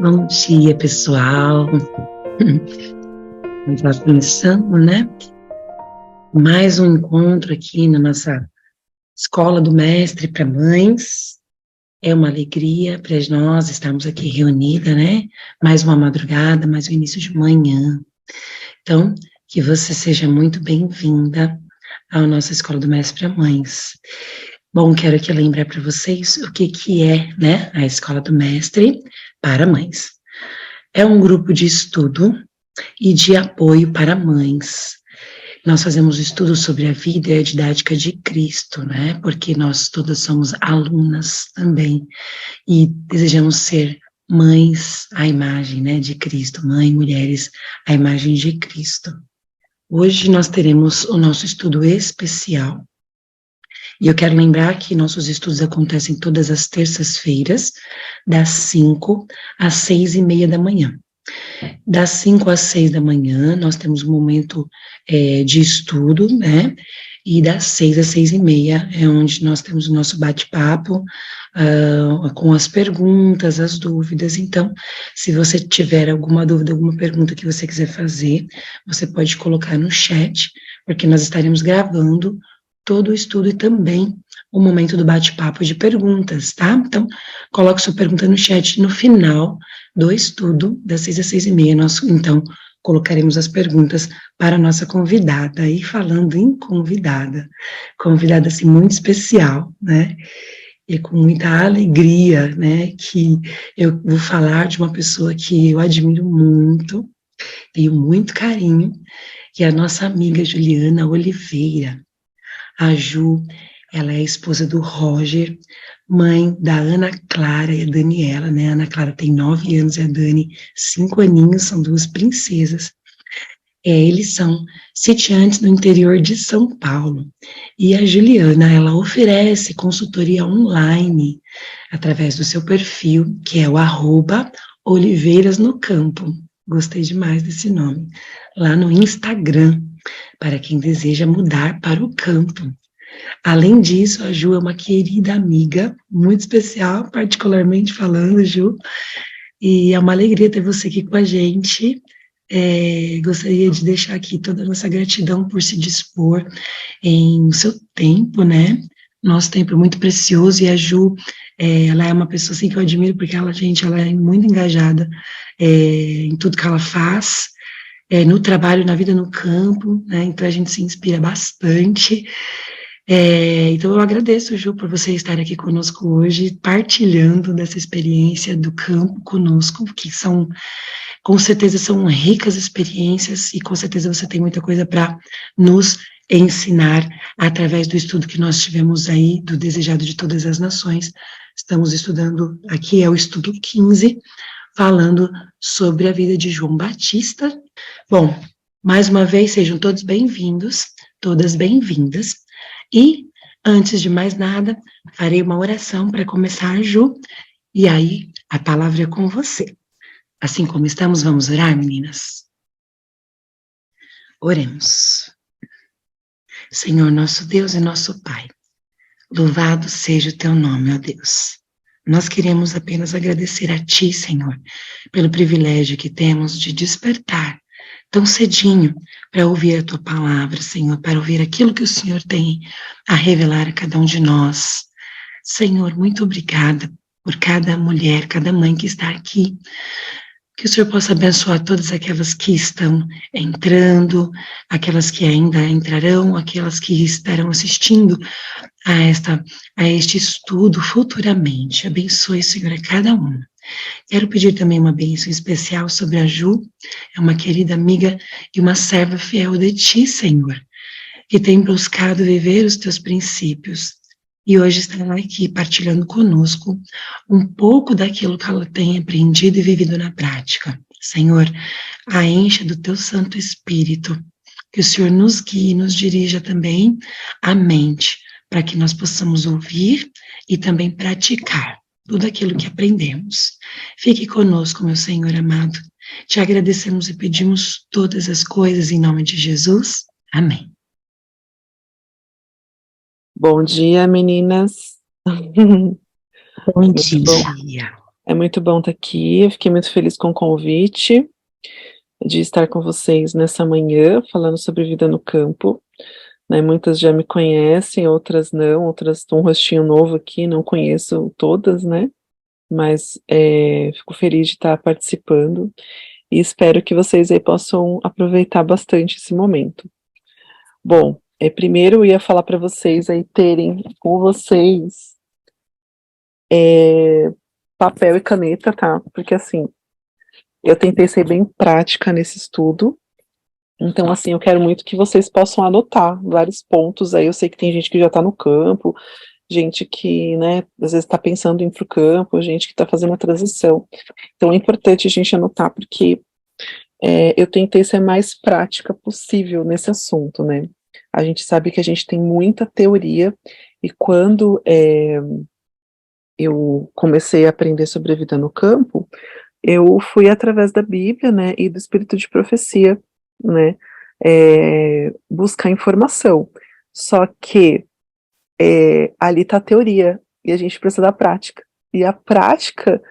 Bom dia, pessoal. Estamos começando, né? Mais um encontro aqui na nossa Escola do Mestre para Mães. É uma alegria para nós estarmos aqui reunidas, né? Mais uma madrugada, mais um início de manhã. Então, que você seja muito bem-vinda à nossa Escola do Mestre para Mães. Bom, quero aqui lembrar para vocês o que é, né, a Escola do Mestre para Mães. É um grupo de estudo e de apoio para mães. Nós fazemos estudos sobre a vida e a didática de Cristo, né? Porque nós todas somos alunas também e desejamos ser mães à imagem, né, de Cristo, mãe, mulheres à imagem de Cristo. Hoje nós teremos o nosso estudo especial. E eu quero lembrar que nossos estudos acontecem todas as terças-feiras, das 5 às 6:30 da manhã. Das 5 às 6 da manhã, nós temos um momento de estudo, né? E das 6 às 6:30 é onde nós temos o nosso bate-papo com as perguntas, as dúvidas. Então, se você tiver alguma dúvida, alguma pergunta que você quiser fazer, você pode colocar no chat, porque nós estaremos gravando todo o estudo e também o momento do bate-papo de perguntas, tá? Então, coloque sua pergunta no chat no final do estudo, das 6 às 6:30, nós, então, colocaremos as perguntas para a nossa convidada. E falando em convidada, assim, muito especial, né? E com muita alegria, né, que eu vou falar de uma pessoa que eu admiro muito, tenho muito carinho, que é a nossa amiga Juliana Oliveira. A Ju, ela é a esposa do Roger, mãe da Ana Clara e a Daniela, né? A Ana Clara tem 9 anos e a Dani 5 aninhos, são duas princesas. Eles são sitiantes no interior de São Paulo. E a Juliana, ela oferece consultoria online através do seu perfil, que é o @Oliveiras no Campo. Gostei demais desse nome. Lá no Instagram, para quem deseja mudar para o campo. Além disso, a Ju é uma querida amiga, muito especial, particularmente falando, Ju, e é uma alegria ter você aqui com a gente. Gostaria de deixar aqui toda a nossa gratidão por se dispor em seu tempo, né? Nosso tempo é muito precioso e a Ju, ela é uma pessoa assim que eu admiro porque ela é muito engajada em tudo que ela faz, no trabalho, na vida no campo, né? Então a gente se inspira bastante. Então eu agradeço, Ju, por você estar aqui conosco hoje, partilhando dessa experiência do campo conosco, que com certeza são ricas experiências e com certeza você tem muita coisa para nos ensinar através do estudo que nós tivemos aí, do Desejado de Todas as Nações. Estamos estudando, aqui é o estudo 15, falando sobre a vida de João Batista. Bom, mais uma vez, sejam todos bem-vindos, todas bem-vindas. E, antes de mais nada, farei uma oração para começar, Ju, e aí a palavra é com você. Assim como estamos, vamos orar, meninas? Oremos. Senhor, nosso Deus e nosso Pai, louvado seja o teu nome, ó Deus. Nós queremos apenas agradecer a Ti, Senhor, pelo privilégio que temos de despertar tão cedinho para ouvir a Tua palavra, Senhor, para ouvir aquilo que o Senhor tem a revelar a cada um de nós. Senhor, muito obrigada por cada mulher, cada mãe que está aqui. Que o Senhor possa abençoar todas aquelas que estão entrando, aquelas que ainda entrarão, aquelas que estarão assistindo a este estudo futuramente. Abençoe, Senhor, a cada um. Quero pedir também uma bênção especial sobre a Ju, é uma querida amiga e uma serva fiel de Ti, Senhor, que tem buscado viver os Teus princípios. E hoje estará aqui partilhando conosco um pouco daquilo que ela tem aprendido e vivido na prática. Senhor, a encha do Teu Santo Espírito, que o Senhor nos guie e nos dirija também a mente, para que nós possamos ouvir e também praticar tudo aquilo que aprendemos. Fique conosco, meu Senhor amado. Te agradecemos e pedimos todas as coisas em nome de Jesus. Amém. Bom dia, meninas. Bom dia. É muito bom estar aqui, eu fiquei muito feliz com o convite de estar com vocês nessa manhã, falando sobre vida no campo, né? Muitas já me conhecem, outras não, outras estão um rostinho novo aqui, não conheço todas, né? Mas fico feliz de estar participando e espero que vocês aí possam aproveitar bastante esse momento. Bom, primeiro eu ia falar para vocês aí terem com vocês papel e caneta, tá? Porque assim, eu tentei ser bem prática nesse estudo, então assim, eu quero muito que vocês possam anotar vários pontos aí. Eu sei que tem gente que já está no campo, gente que, né, às vezes está pensando em ir para o campo, gente que está fazendo a transição. Então é importante a gente anotar, porque eu tentei ser mais prática possível nesse assunto, né? A gente sabe que a gente tem muita teoria, e quando eu comecei a aprender sobre a vida no campo, eu fui através da Bíblia, né, e do espírito de profecia, né, buscar informação. Só que ali está a teoria, e a gente precisa da prática. E a prática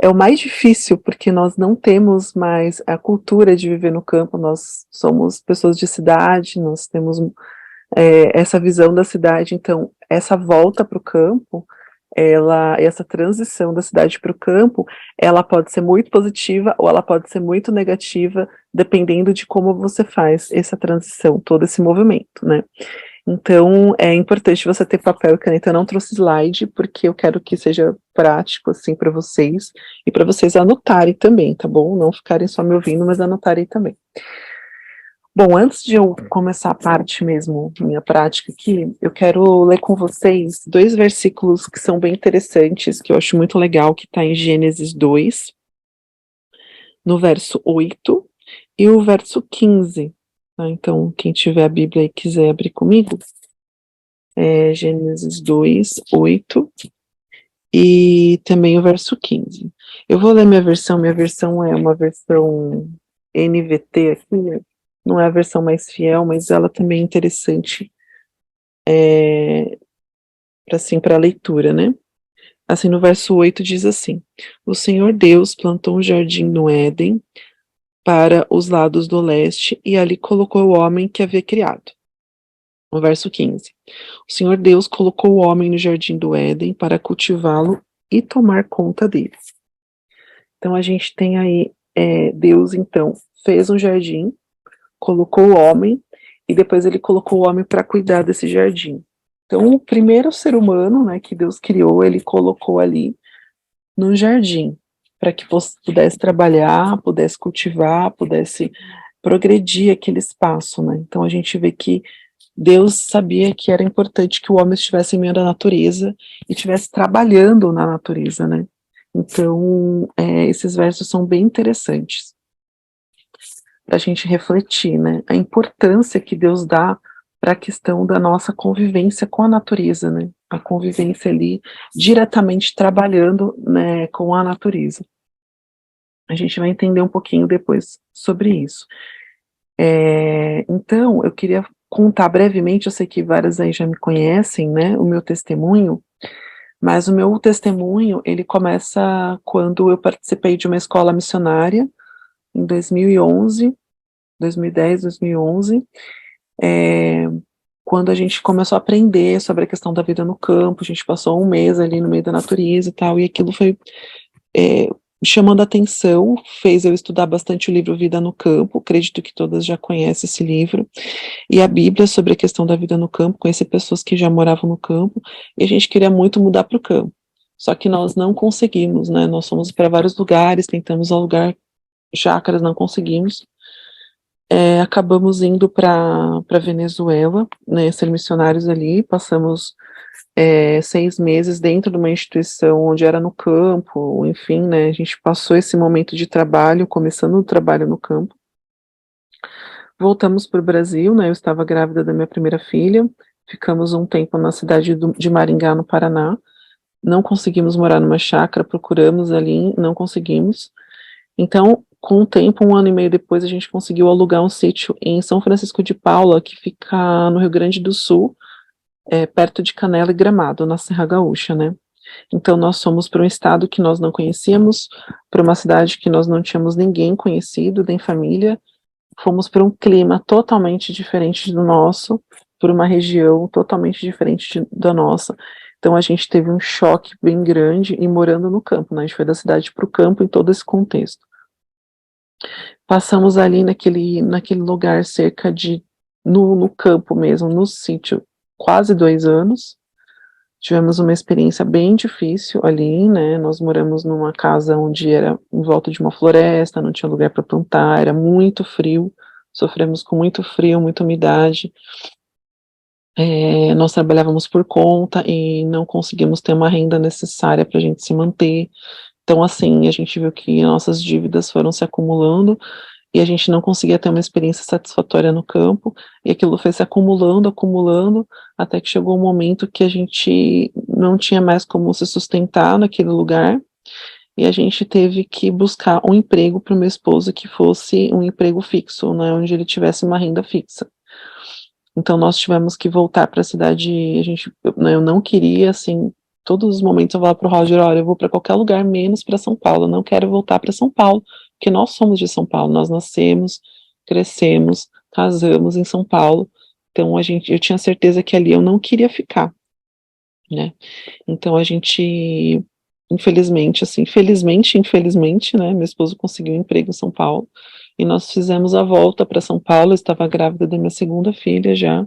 é o mais difícil, porque nós não temos mais a cultura de viver no campo, nós somos pessoas de cidade, nós temos essa visão da cidade, então essa volta para o campo, essa transição da cidade para o campo, ela pode ser muito positiva ou ela pode ser muito negativa, dependendo de como você faz essa transição, todo esse movimento, né? Então, é importante você ter papel e caneta. Eu não trouxe slide, porque eu quero que seja prático, assim, para vocês, e para vocês anotarem também, tá bom? Não ficarem só me ouvindo, mas anotarem também. Bom, antes de eu começar a parte mesmo, minha prática aqui, eu quero ler com vocês 2 versículos que são bem interessantes, que eu acho muito legal, que está em Gênesis 2, no verso 8, e o verso 15. Tá? Então, quem tiver a Bíblia e quiser abrir comigo, Gênesis 2, 8, e também o verso 15. Eu vou ler minha versão é uma versão NVT aqui, né? Não é a versão mais fiel, mas ela também é interessante para a leitura, né? Assim, no verso 8 diz assim: O Senhor Deus plantou um jardim no Éden para os lados do leste, e ali colocou o homem que havia criado. No verso 15: O Senhor Deus colocou o homem no jardim do Éden para cultivá-lo e tomar conta dele. Então a gente tem aí, Deus então fez um jardim, colocou o homem, e depois ele colocou o homem para cuidar desse jardim. Então o primeiro ser humano, né, que Deus criou, ele colocou ali no jardim, para que pudesse trabalhar, pudesse cultivar, pudesse progredir aquele espaço, né? Então a gente vê que Deus sabia que era importante que o homem estivesse em meio da natureza e estivesse trabalhando na natureza, né? Então, esses versos são bem interessantes para a gente refletir, né? A importância que Deus dá para a questão da nossa convivência com a natureza, né? A convivência ali diretamente trabalhando, né, com a natureza. A gente vai entender um pouquinho depois sobre isso. Então, eu queria contar brevemente, eu sei que várias aí já me conhecem, né, o meu testemunho, mas o meu testemunho, ele começa quando eu participei de uma escola missionária, em 2011, 2010, 2011, quando a gente começou a aprender sobre a questão da vida no campo. A gente passou um mês ali no meio da natureza e tal, e aquilo foi chamando a atenção, fez eu estudar bastante o livro Vida no Campo. Acredito que todas já conhecem esse livro, e a Bíblia sobre a questão da vida no campo, conhecer pessoas que já moravam no campo, e a gente queria muito mudar para o campo, só que nós não conseguimos, né? Nós fomos para vários lugares, tentamos alugar chácaras, não conseguimos. Acabamos indo para Venezuela, né, ser missionários ali. Passamos 6 meses dentro de uma instituição onde era no campo, enfim, né, a gente passou esse momento de trabalho, começando o trabalho no campo. Voltamos para o Brasil, né, eu estava grávida da minha primeira filha, ficamos um tempo na cidade de Maringá, no Paraná. Não conseguimos morar numa chácara, procuramos ali, não conseguimos. Então, com o tempo, 1 ano e meio depois, a gente conseguiu alugar um sítio em São Francisco de Paula, que fica no Rio Grande do Sul, perto de Canela e Gramado, na Serra Gaúcha, né? Então nós fomos para um estado que nós não conhecíamos, para uma cidade que nós não tínhamos ninguém conhecido, nem família, fomos para um clima totalmente diferente do nosso, por uma região totalmente diferente da nossa. Então a gente teve um choque bem grande e morando no campo, né? A gente foi da cidade para o campo em todo esse contexto. Passamos ali naquele lugar cerca de, no campo mesmo, no sítio, quase 2 anos. Tivemos uma experiência bem difícil ali, né? Nós moramos numa casa onde era em volta de uma floresta, não tinha lugar para plantar, era muito frio, sofremos com muito frio, muita umidade. Nós trabalhávamos por conta e não conseguimos ter uma renda necessária para a gente se manter. Então, assim, a gente viu que nossas dívidas foram se acumulando e a gente não conseguia ter uma experiência satisfatória no campo, e aquilo foi se acumulando, acumulando, até que chegou um momento que a gente não tinha mais como se sustentar naquele lugar, e a gente teve que buscar um emprego para o meu esposo que fosse um emprego fixo, né, onde ele tivesse uma renda fixa. Então nós tivemos que voltar para a cidade, eu não queria, assim, todos os momentos eu falava para o Roger, olha, eu vou para qualquer lugar menos para São Paulo, eu não quero voltar para São Paulo, porque nós somos de São Paulo, nós nascemos, crescemos, casamos em São Paulo, então eu tinha certeza que ali eu não queria ficar, né? Então a gente, infelizmente, assim, infelizmente, né, meu esposo conseguiu um emprego em São Paulo, e nós fizemos a volta para São Paulo, eu estava grávida da minha segunda filha já,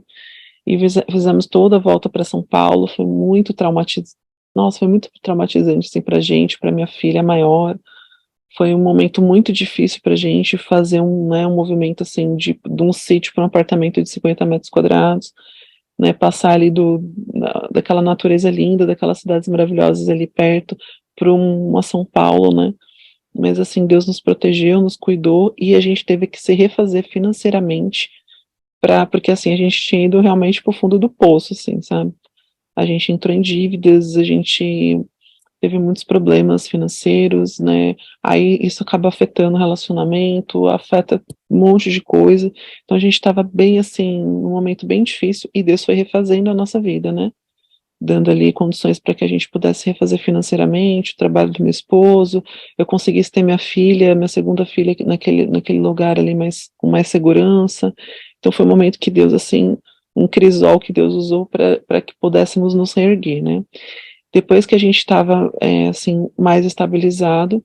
e fizemos toda a volta para São Paulo, foi muito traumatizante, nossa, foi muito traumatizante, assim, pra gente, pra minha filha maior, foi um momento muito difícil pra gente fazer um movimento, assim, de um sítio para um apartamento de 50 metros quadrados, né, passar ali daquela natureza linda, daquelas cidades maravilhosas ali perto, para uma São Paulo, né, mas assim, Deus nos protegeu, nos cuidou, e a gente teve que se refazer financeiramente, porque assim, a gente tinha ido realmente pro fundo do poço, assim, sabe, a gente entrou em dívidas, a gente teve muitos problemas financeiros, né, aí isso acaba afetando o relacionamento, afeta um monte de coisa, então a gente estava bem assim, num momento bem difícil, e Deus foi refazendo a nossa vida, né, dando ali condições para que a gente pudesse refazer financeiramente o trabalho do meu esposo, eu conseguisse ter minha filha, minha segunda filha naquele lugar ali com mais segurança, então foi um momento que Deus, assim, um crisol que Deus usou para que pudéssemos nos reerguer, né. Depois que a gente estava, assim, mais estabilizado,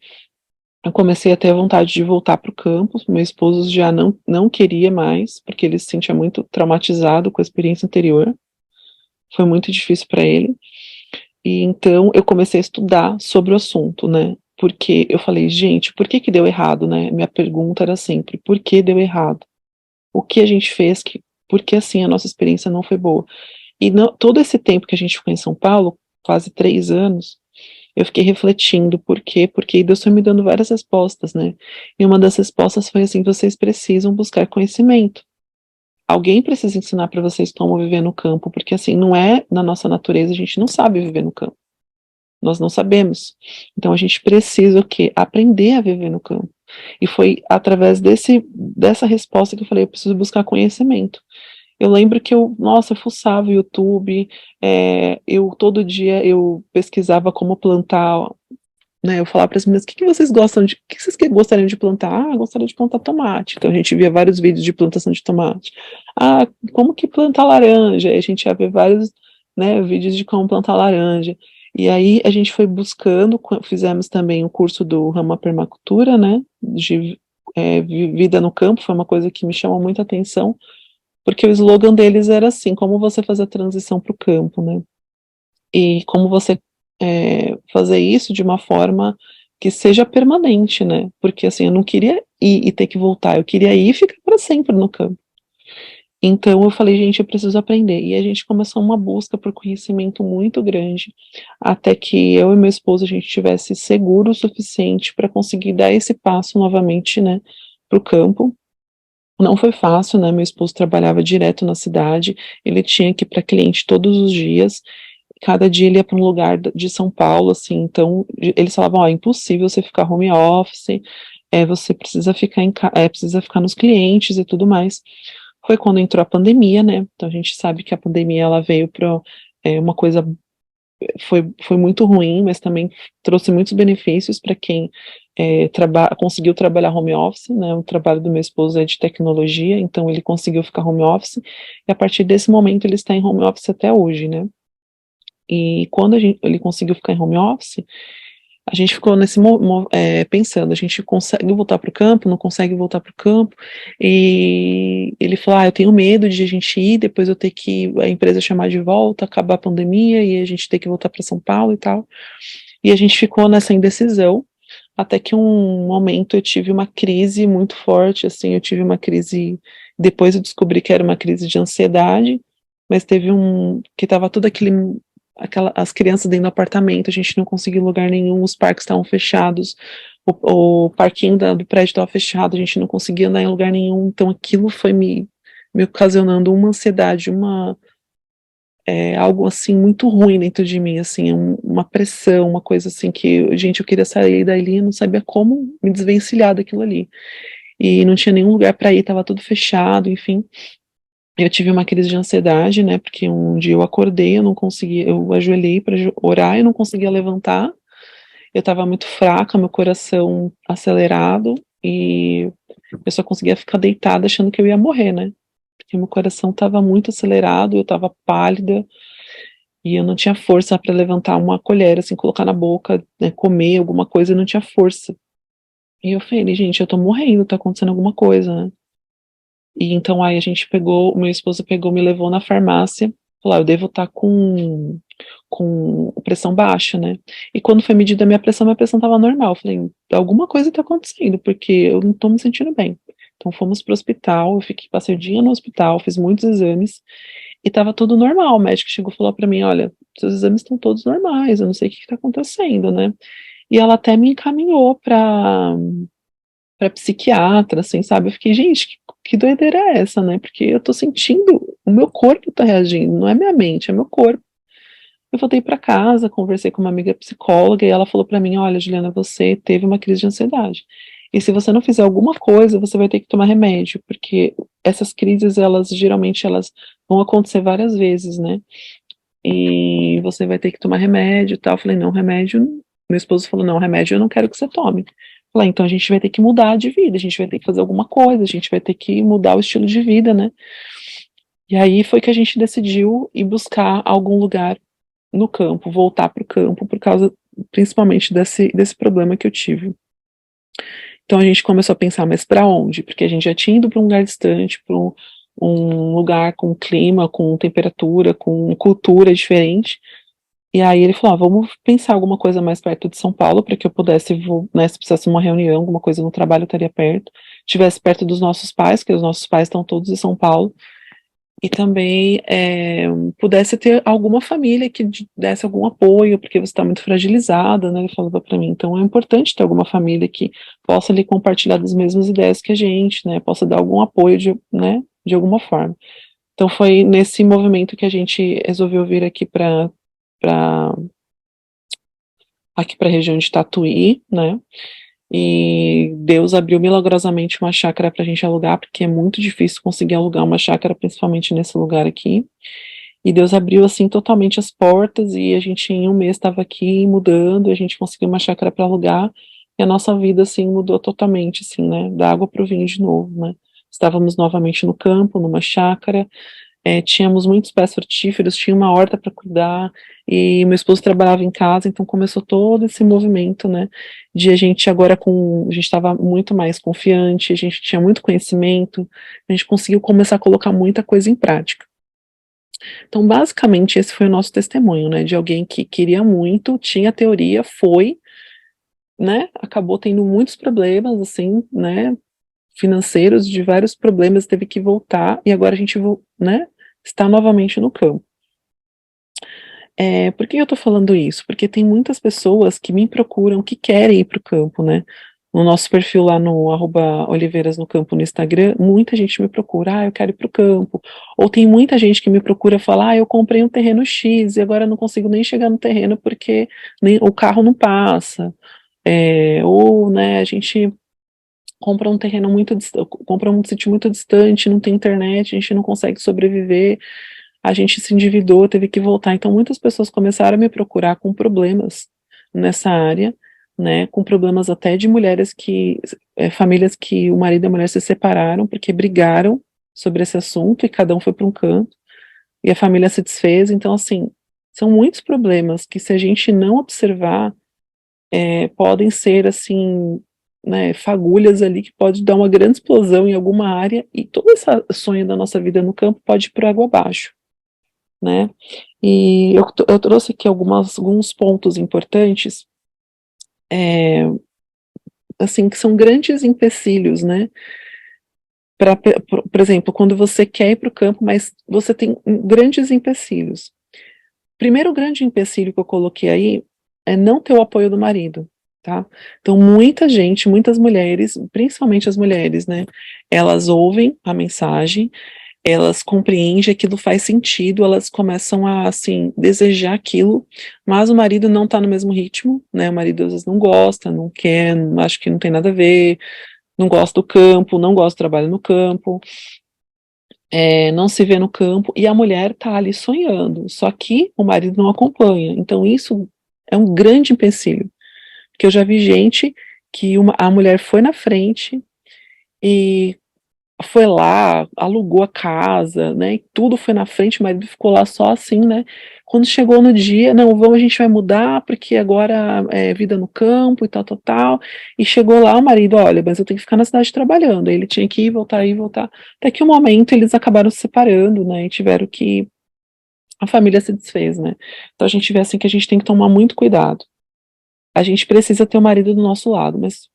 eu comecei a ter a vontade de voltar para o campo, meu esposo já não queria mais, porque ele se sentia muito traumatizado com a experiência anterior, foi muito difícil para ele, e então eu comecei a estudar sobre o assunto, né, porque eu falei: "Gente, por que que deu errado?", né, minha pergunta era sempre: "Por que deu errado? O que a gente fez porque, assim, a nossa experiência não foi boa?". E todo esse tempo que a gente ficou em São Paulo, quase 3 anos, eu fiquei refletindo por quê, porque Deus foi me dando várias respostas, né, e uma das respostas foi assim: "Vocês precisam buscar conhecimento. Alguém precisa ensinar para vocês como viver no campo, porque, assim, não é na nossa natureza, a gente não sabe viver no campo, nós não sabemos. Então a gente precisa o quê? Aprender a viver no campo". E foi através dessa resposta que eu falei: "Eu preciso buscar conhecimento". Eu lembro que nossa, eu fuçava o YouTube, eu todo dia eu pesquisava como plantar, né, eu falava para as meninas: Que vocês gostam de o que vocês gostariam de plantar?". "Ah, gostaria de plantar tomate", então a gente via vários vídeos de plantação de tomate. "Ah, como que plantar laranja?", aí a gente ia ver vários, né, vídeos de como plantar laranja. E aí a gente foi buscando, fizemos também o curso do ramo permacultura, né, vida no campo, foi uma coisa que me chamou muita atenção, porque o slogan deles era assim: "Como você fazer a transição para o campo", né. E como você, fazer isso de uma forma que seja permanente, né, porque, assim, eu não queria ir e ter que voltar, eu queria ir e ficar para sempre no campo. Então eu falei: "Gente, eu preciso aprender", e a gente começou uma busca por conhecimento muito grande, até que eu e meu esposo, a gente tivesse seguro o suficiente para conseguir dar esse passo novamente, né, para o campo. Não foi fácil, né, meu esposo trabalhava direto na cidade, ele tinha que ir para cliente todos os dias, cada dia ele ia para um lugar de São Paulo, assim, então eles falavam: "Ó, é impossível você ficar home office, você precisa ficar precisa ficar nos clientes e tudo mais". Foi quando entrou a pandemia, né, então a gente sabe que a pandemia ela veio para uma coisa foi muito ruim, mas também trouxe muitos benefícios para quem conseguiu trabalhar home office, né? O trabalho do meu esposo é de tecnologia, então ele conseguiu ficar home office, e a partir desse momento ele está em home office até hoje, né? E quando ele conseguiu ficar em home office, a gente ficou pensando, a gente consegue voltar para o campo, não consegue voltar para o campo, e ele falou, eu tenho medo de a gente ir, depois eu ter que, a empresa chamar de volta, acabar a pandemia, e a gente ter que voltar para São Paulo e tal, e a gente ficou nessa indecisão, até que um momento eu tive uma crise muito forte, assim, eu tive uma crise, depois eu descobri que era uma crise de ansiedade, mas teve que estava tudo as crianças dentro do apartamento, a gente não conseguia lugar nenhum, os parques estavam fechados, o parquinho do prédio estava fechado, a gente não conseguia andar em lugar nenhum, então aquilo foi me ocasionando uma ansiedade, algo assim muito ruim dentro de mim, assim, uma pressão, uma coisa assim que, gente, eu queria sair dali e não sabia como me desvencilhar daquilo ali. E não tinha nenhum lugar para ir, estava tudo fechado, enfim. Eu tive uma crise de ansiedade, né, porque um dia eu acordei, eu não conseguia, eu ajoelhei para orar, eu não conseguia levantar, eu estava muito fraca, meu coração acelerado, e eu só conseguia ficar deitada achando que eu ia morrer, né, porque meu coração estava muito acelerado, eu estava pálida, e eu não tinha força para levantar uma colher, assim, colocar na boca, né, comer alguma coisa, eu não tinha força. E eu falei, gente, eu tô morrendo, tá acontecendo alguma coisa, né? E então aí a gente pegou, meu esposo pegou, me levou na farmácia, falou, eu devo estar com pressão baixa, né? E quando foi medida a minha pressão estava normal. Eu falei, alguma coisa está acontecendo, porque eu não estou me sentindo bem. Então fomos para o hospital, passei o dia no hospital, fiz muitos exames, e estava tudo normal. O médico chegou e falou para mim, olha, seus exames estão todos normais, eu não sei o que está acontecendo, né? E ela até me encaminhou para psiquiatra, assim, sabe? Eu fiquei, gente, que doideira é essa, né? Porque eu tô sentindo, o meu corpo tá reagindo, não é minha mente, é meu corpo. Eu voltei para casa, conversei com uma amiga psicóloga e ela falou para mim, olha, Juliana, você teve uma crise de ansiedade. E se você não fizer alguma coisa, você vai ter que tomar remédio, porque essas crises, elas vão acontecer várias vezes, né? E você vai ter que tomar remédio e tal. Eu falei, não, remédio. Meu esposo falou, não, remédio eu não quero que você tome. Eu falei, então a gente vai ter que mudar de vida, a gente vai ter que fazer alguma coisa, a gente vai ter que mudar o estilo de vida, né? E aí foi que a gente decidiu ir buscar algum lugar no campo, voltar para o campo, por causa principalmente desse problema que eu tive. Então a gente começou a pensar, mas para onde? Porque a gente já tinha ido para um lugar distante, para um lugar com clima, com temperatura, com cultura diferente. E aí ele falou, vamos pensar alguma coisa mais perto de São Paulo, para que eu pudesse, né, se precisasse de uma reunião, alguma coisa no trabalho, eu estaria perto. Estivesse perto dos nossos pais, que os nossos pais estão todos em São Paulo. E também pudesse ter alguma família que desse algum apoio, porque você está muito fragilizada, né? Ele falava para mim. Então é importante ter alguma família que possa ali compartilhar das mesmas ideias que a gente, né? Possa dar algum apoio, né? De alguma forma. Então foi nesse movimento que a gente resolveu vir para aqui para a região de Tatuí, né? E Deus abriu milagrosamente uma chácara para a gente alugar, porque é muito difícil conseguir alugar uma chácara, principalmente nesse lugar aqui. E Deus abriu assim totalmente as portas e a gente em um mês estava aqui mudando, e a gente conseguiu uma chácara para alugar e a nossa vida assim mudou totalmente, assim, né? Da água para o vinho de novo, né? Estávamos novamente no campo, numa chácara, tínhamos muitos pés frutíferos, tinha uma horta para cuidar, e meu esposo trabalhava em casa, então começou todo esse movimento, né, de a gente agora a gente estava muito mais confiante, a gente tinha muito conhecimento, a gente conseguiu começar a colocar muita coisa em prática. Então, basicamente, esse foi o nosso testemunho, né, de alguém que queria muito, tinha teoria, foi, né, acabou tendo muitos problemas, assim, né, financeiros, de vários problemas, teve que voltar, e agora a gente, né, está novamente no campo. Por que eu tô falando isso? Porque tem muitas pessoas que me procuram que querem ir para o campo, né? No nosso perfil lá no @Oliveiras no Campo no Instagram, muita gente me procura, eu quero ir para o campo. Ou tem muita gente que me procura falar, eu comprei um terreno X e agora não consigo nem chegar no terreno porque nem, o carro não passa. Ou, né, a gente compra um terreno compra um sítio muito distante, não tem internet, a gente não consegue sobreviver. a gente se endividou, teve que voltar. Então, muitas pessoas começaram a me procurar com problemas nessa área, né, com problemas até de mulheres famílias que o marido e a mulher se separaram porque brigaram sobre esse assunto e cada um foi para um canto e a família se desfez. Então, assim, são muitos problemas que, se a gente não observar, podem ser, assim, né, fagulhas ali que pode dar uma grande explosão em alguma área e todo esse sonho da nossa vida no campo pode ir por água abaixo, né? E eu trouxe aqui alguns pontos importantes, assim, que são grandes empecilhos, né? Por exemplo, quando você quer ir para o campo, mas você tem grandes empecilhos. Primeiro grande empecilho que eu coloquei aí é não ter o apoio do marido, tá? Então, muita gente, muitas mulheres, principalmente as mulheres, né? Elas ouvem a mensagem, elas compreendem, aquilo faz sentido, elas começam a, assim, desejar aquilo, mas o marido não tá no mesmo ritmo, né? O marido às vezes não gosta, não quer, acho que não tem nada a ver, não gosta do campo, não gosta do trabalho no campo, não se vê no campo, e a mulher tá ali sonhando, só que o marido não acompanha. Então isso é um grande empecilho, porque eu já vi gente que a mulher foi na frente e foi lá, alugou a casa, né, e tudo foi na frente, o marido ficou lá só assim, né, quando chegou no dia, não, a gente vai mudar, porque agora é vida no campo e tal, tal, tal, e chegou lá o marido, olha, mas eu tenho que ficar na cidade trabalhando, aí ele tinha que ir, voltar, até que um momento eles acabaram se separando, né, e tiveram que, a família se desfez, né, então a gente vê assim que a gente tem que tomar muito cuidado, a gente precisa ter o marido do nosso lado, mas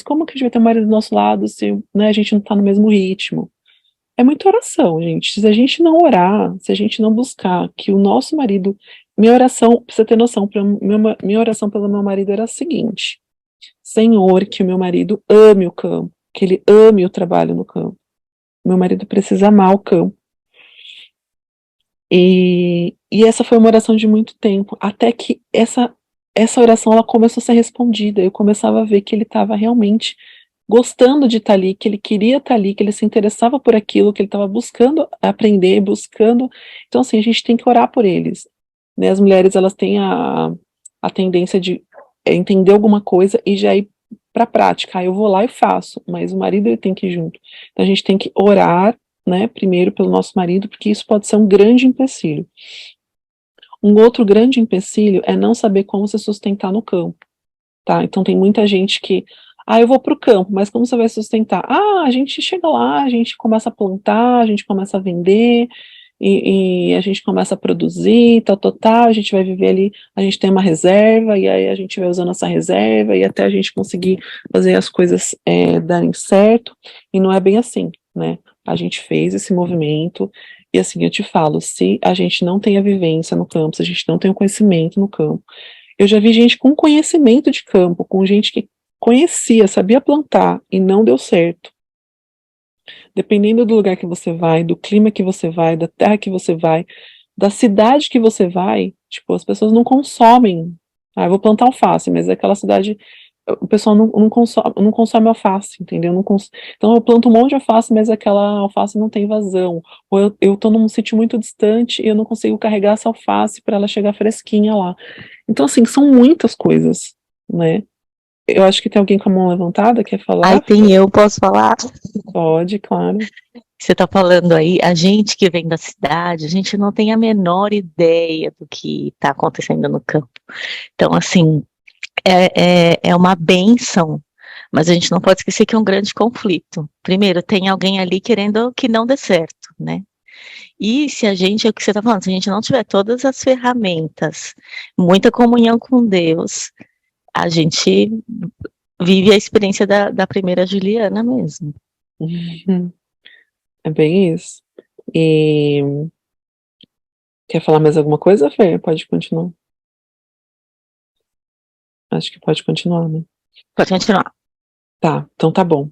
como que a gente vai ter o marido do nosso lado se, né, a gente não tá no mesmo ritmo? É muita oração, gente. Se a gente não orar, se a gente não buscar que o nosso marido. Minha oração, pra você ter noção, minha oração pelo meu marido era a seguinte: Senhor, que o meu marido ame o campo, que ele ame o trabalho no campo. Meu marido precisa amar o campo. E essa foi uma oração de muito tempo, até que essa oração ela começou a ser respondida. Eu começava a ver que ele estava realmente gostando de estar ali, que ele queria estar ali, que ele se interessava por aquilo, que ele estava buscando aprender, buscando. Então, assim, a gente tem que orar por eles, né? As mulheres, elas têm a tendência de entender alguma coisa e já ir para a prática. Eu vou lá e faço, mas o marido ele tem que ir junto. Então, a gente tem que orar, né, primeiro pelo nosso marido, porque isso pode ser um grande empecilho. Um outro grande empecilho é não saber como se sustentar no campo, tá? Então tem muita gente que, eu vou para o campo, mas como você vai sustentar? A gente chega lá, a gente começa a plantar, a gente começa a vender, e a gente começa a produzir, tal, tal, tal, a gente vai viver ali, a gente tem uma reserva, e aí a gente vai usando essa reserva, e até a gente conseguir fazer as coisas darem certo, e não é bem assim, né? A gente fez esse movimento, e assim, eu te falo, se a gente não tem a vivência no campo, se a gente não tem o conhecimento no campo, eu já vi gente com conhecimento de campo, com gente que conhecia, sabia plantar e não deu certo. Dependendo do lugar que você vai, do clima que você vai, da terra que você vai, da cidade que você vai, tipo, as pessoas não consomem. Eu vou plantar alface, mas aquela cidade, o pessoal não consome alface, entendeu? Então eu planto um monte de alface, mas aquela alface não tem vazão. Ou eu tô num sítio muito distante e eu não consigo carregar essa alface para ela chegar fresquinha lá. Então, assim, são muitas coisas, né? Eu acho que tem alguém com a mão levantada, quer falar? Aí tem eu, posso falar? Pode, claro. Você está falando aí, a gente que vem da cidade, a gente não tem a menor ideia do que está acontecendo no campo. Então, assim, é uma bênção, mas a gente não pode esquecer que é um grande conflito. Primeiro, tem alguém ali querendo que não dê certo, né? E se a gente, é o que você está falando, se a gente não tiver todas as ferramentas, muita comunhão com Deus, a gente vive a experiência da primeira Juliana mesmo. É bem isso. E quer falar mais alguma coisa, Fê? Pode continuar. Acho que pode continuar, né? Pode continuar. Tá, então tá bom.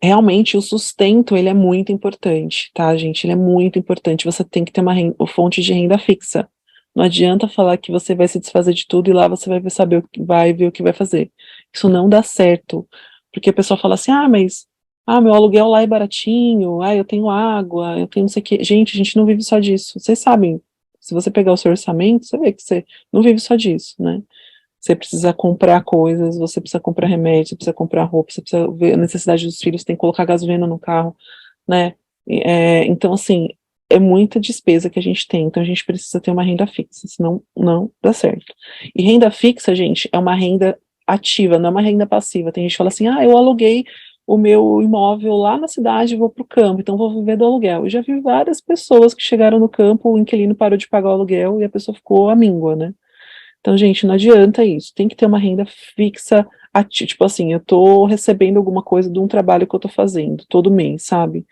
Realmente o sustento, ele é muito importante, tá, gente? Ele é muito importante. Você tem que ter uma fonte de renda fixa. Não adianta falar que você vai se desfazer de tudo e lá você vai ver o que vai fazer. Isso não dá certo. Porque a pessoa fala assim, mas Ah, meu aluguel lá é baratinho, ah, eu tenho água, eu tenho não sei o quê. Gente, a gente não vive só disso. Vocês sabem, se você pegar o seu orçamento, você vê que você não vive só disso, né? Você precisa comprar coisas, você precisa comprar remédio, você precisa comprar roupa, você precisa ver a necessidade dos filhos, tem que colocar gasolina no carro, né? Então, assim, é muita despesa que a gente tem, então a gente precisa ter uma renda fixa, senão não dá certo. E renda fixa, gente, é uma renda ativa, não é uma renda passiva. Tem gente que fala assim, ah, eu aluguei o meu imóvel lá na cidade e vou para o campo, então vou viver do aluguel. Eu já vi várias pessoas que chegaram no campo, o inquilino parou de pagar o aluguel e a pessoa ficou amíngua, né? Então, gente, não adianta isso. Tem que ter uma renda fixa, tipo assim, eu tô recebendo alguma coisa de um trabalho que eu tô fazendo todo mês, sabe?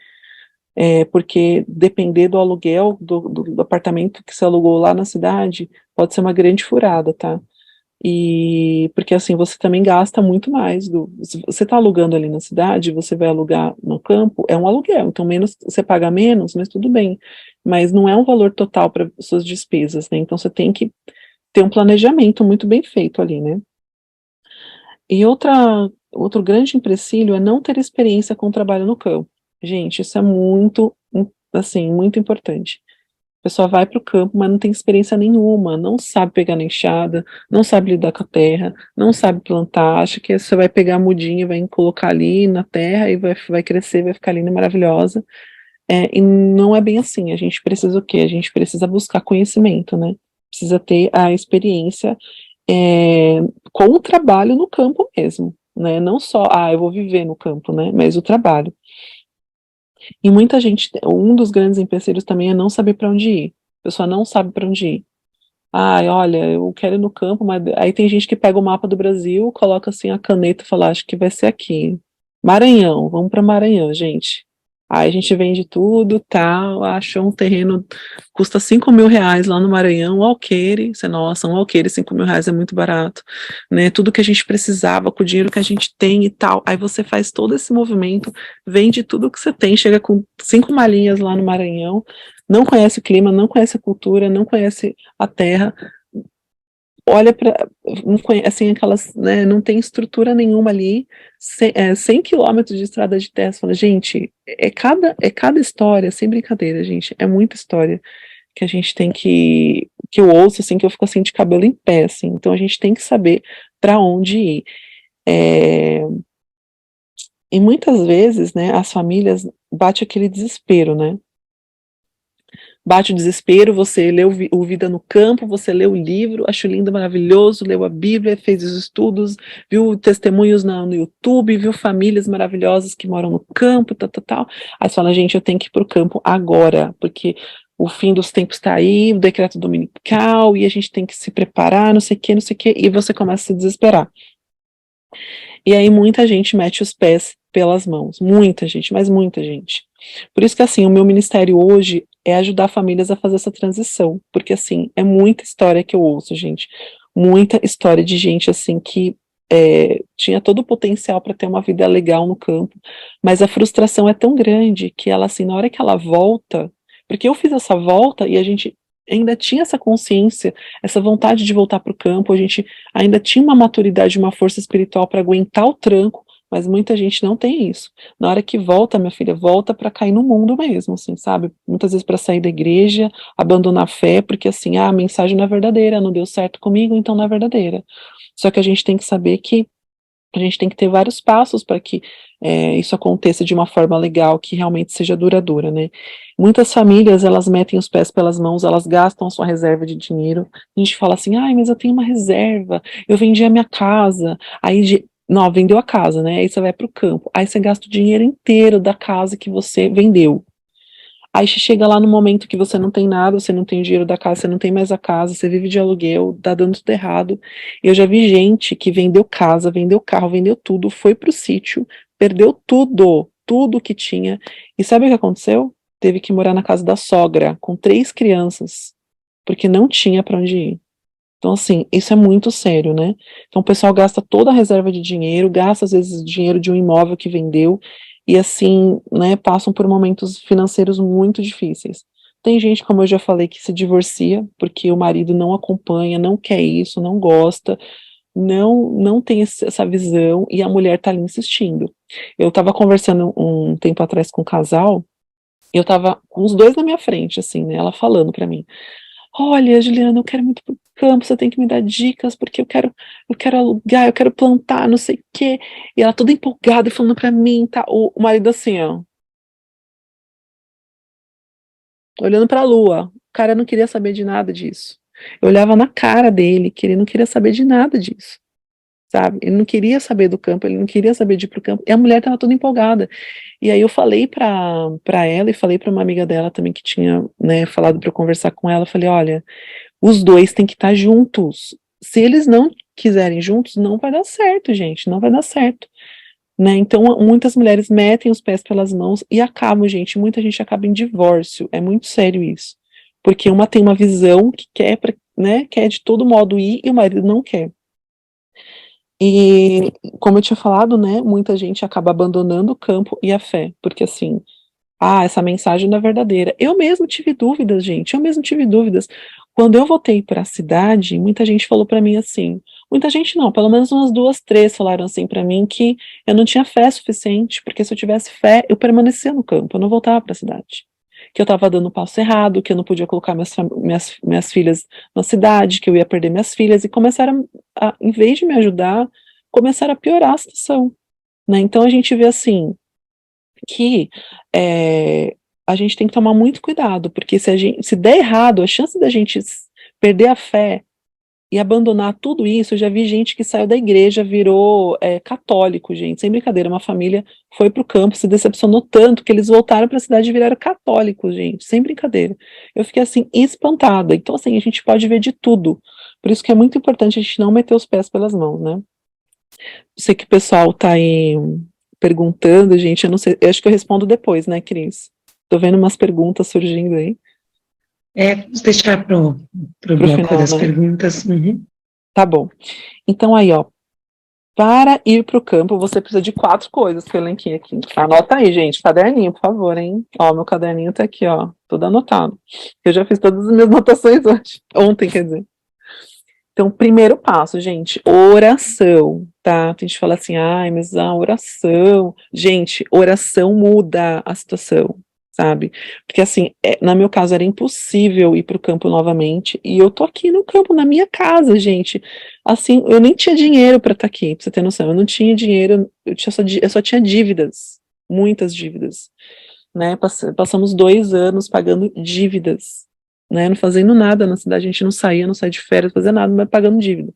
Porque depender do aluguel do apartamento que você alugou lá na cidade, pode ser uma grande furada, tá? E porque assim, você também gasta muito mais se você está alugando ali na cidade, você vai alugar no campo, é um aluguel, então menos você paga menos, mas tudo bem. Mas não é um valor total para suas despesas, né? Então você tem que ter um planejamento muito bem feito ali, né? E outro grande empecilho é não ter experiência com o trabalho no campo. Gente, isso é muito, assim, muito importante. A pessoa vai para o campo, mas não tem experiência nenhuma, não sabe pegar na enxada, não sabe lidar com a terra, não sabe plantar, acha que você vai pegar a mudinha, vai colocar ali na terra e vai crescer, vai ficar linda e maravilhosa. E não é bem assim, a gente precisa o quê? A gente precisa buscar conhecimento, né? Precisa ter a experiência é, com o trabalho no campo mesmo, né? Não só, eu vou viver no campo, né? Mas o trabalho. E muita gente, um dos grandes empecilhos também é não saber para onde ir. A pessoa não sabe para onde ir. Ai, olha, eu quero ir no campo, mas aí tem gente que pega o mapa do Brasil, coloca assim a caneta e fala, acho que vai ser aqui. Maranhão, vamos para Maranhão, gente. Aí a gente vende tudo, tal, achou um terreno, custa R$ 5.000 lá no Maranhão, um alqueire, nossa, um alqueire, R$ 5.000 é muito barato, né, tudo que a gente precisava, com o dinheiro que a gente tem e tal, aí você faz todo esse movimento, vende tudo que você tem, chega com 5 malinhas lá no Maranhão, não conhece o clima, não conhece a cultura, não conhece a terra, olha para, assim, aquelas, né, não tem estrutura nenhuma ali, 100 quilômetros de estrada de terra, você fala, gente, é cada história, sem brincadeira, gente, é muita história que a gente tem que eu ouço, assim, que eu fico assim de cabelo em pé, assim, então a gente tem que saber para onde ir. É, e muitas vezes, né, as famílias bate aquele desespero, né, bate o desespero, você lê o Vida no Campo, você lê o livro, acho lindo, maravilhoso, leu a Bíblia, fez os estudos, viu testemunhos no YouTube, viu famílias maravilhosas que moram no campo, tal, tal, tal. Aí você fala, gente, eu tenho que ir para o campo agora, porque o fim dos tempos está aí, o decreto dominical, e a gente tem que se preparar, não sei o que, e você começa a se desesperar. E aí muita gente mete os pés pelas mãos, muita gente, mas muita gente. Por isso que assim, o meu ministério hoje é ajudar famílias a fazer essa transição, porque assim, é muita história que eu ouço, gente, muita história de gente assim que tinha todo o potencial para ter uma vida legal no campo, mas a frustração é tão grande que ela assim, na hora que ela volta, porque eu fiz essa volta e a gente ainda tinha essa consciência, essa vontade de voltar para o campo, a gente ainda tinha uma maturidade, uma força espiritual para aguentar o tranco, mas muita gente não tem isso. Na hora que volta, minha filha, volta para cair no mundo mesmo, assim, sabe? Muitas vezes para sair da igreja, abandonar a fé, porque assim, a mensagem não é verdadeira, não deu certo comigo, então não é verdadeira. Só que a gente tem que saber que a gente tem que ter vários passos para que isso aconteça de uma forma legal, que realmente seja duradoura, né? Muitas famílias, elas metem os pés pelas mãos, elas gastam a sua reserva de dinheiro, a gente fala assim, ai, mas eu tenho uma reserva, eu vendi a minha casa, aí, não, vendeu a casa, né? Aí você vai para o campo, aí você gasta o dinheiro inteiro da casa que você vendeu. Aí você chega lá no momento que você não tem nada, você não tem dinheiro da casa, você não tem mais a casa, você vive de aluguel, tá dando tudo errado. Eu já vi gente que vendeu casa, vendeu carro, vendeu tudo, foi pro sítio, perdeu tudo, tudo que tinha. E sabe o que aconteceu? Teve que morar na casa da sogra, com 3 crianças, porque não tinha para onde ir. Então, assim, isso é muito sério, né? Então, o pessoal gasta toda a reserva de dinheiro, gasta, às vezes, dinheiro de um imóvel que vendeu, e, assim, né, passam por momentos financeiros muito difíceis. Tem gente, como eu já falei, que se divorcia, porque o marido não acompanha, não quer isso, não gosta, não tem essa visão, e a mulher tá ali insistindo. Eu estava conversando um tempo atrás com um casal, e eu estava com os dois na minha frente, assim, né, ela falando para mim, olha, Juliana, eu quero muito pro campo, você tem que me dar dicas, porque eu quero alugar, eu quero plantar, não sei o quê. E ela toda empolgada, falando pra mim, tá? O marido assim, ó, olhando pra lua. O cara não queria saber de nada disso. Eu olhava na cara dele, que ele não queria saber de nada disso, sabe? Ele não queria saber do campo, ele não queria saber de ir pro campo. E a mulher tava toda empolgada. E aí eu falei pra ela e falei pra uma amiga dela também que tinha, né, falado pra eu conversar com ela, eu falei, olha, os dois têm que estar juntos. Se eles não quiserem juntos, não vai dar certo, gente, não vai dar certo, né? Então, muitas mulheres metem os pés pelas mãos e acabam, gente, muita gente acaba em divórcio. É muito sério isso. Porque uma tem uma visão que quer, né, quer de todo modo ir e o marido não quer. E, como eu tinha falado, né, muita gente acaba abandonando o campo e a fé, porque assim, essa mensagem não é verdadeira. Eu mesmo tive dúvidas, gente, eu mesmo tive dúvidas. Quando eu voltei para a cidade, muita gente falou para mim assim, muita gente não, pelo menos umas duas, três falaram assim para mim que eu não tinha fé suficiente, porque se eu tivesse fé, eu permanecia no campo, eu não voltava para a cidade. Que eu estava dando o passo errado, que eu não podia colocar minhas filhas na cidade, que eu ia perder minhas filhas, e começaram em vez de me ajudar, começaram a piorar a situação, né? Então a gente vê assim, que a gente tem que tomar muito cuidado, porque se der errado, a chance da gente perder a fé e abandonar tudo isso, eu já vi gente que saiu da igreja, virou católico, gente, sem brincadeira, uma família foi pro campo, se decepcionou tanto que eles voltaram para a cidade e viraram católicos, gente, sem brincadeira. Eu fiquei assim, espantada. Então assim, a gente pode ver de tudo, por isso que é muito importante a gente não meter os pés pelas mãos, né? Sei que o pessoal tá aí perguntando, gente, eu não sei, eu acho que eu respondo depois, né, Cris? Tô vendo umas perguntas surgindo aí. Vamos deixar pro Pro bloco final, das né? perguntas. Uhum. Tá bom. Então aí, ó, para ir pro campo, você precisa de 4 coisas que eu elenquei aqui. Anota aí, gente, caderninho, por favor, hein? Ó, meu caderninho tá aqui, ó, tudo anotado. Eu já fiz todas as minhas anotações hoje, ontem, quer dizer. Então, primeiro passo, gente, oração, tá? Tem gente que fala assim, ai, mas a oração. Gente, oração muda a situação, sabe? Porque assim, no meu caso era impossível ir para o campo novamente, e eu tô aqui no campo, na minha casa, gente. Assim, eu nem tinha dinheiro para estar aqui, pra você ter noção. Eu não tinha dinheiro, eu só tinha dívidas, muitas dívidas, né? Passamos 2 anos pagando dívidas, né? Não fazendo nada na cidade, a gente não saía, não saía de férias, não fazia nada, mas pagando dívida.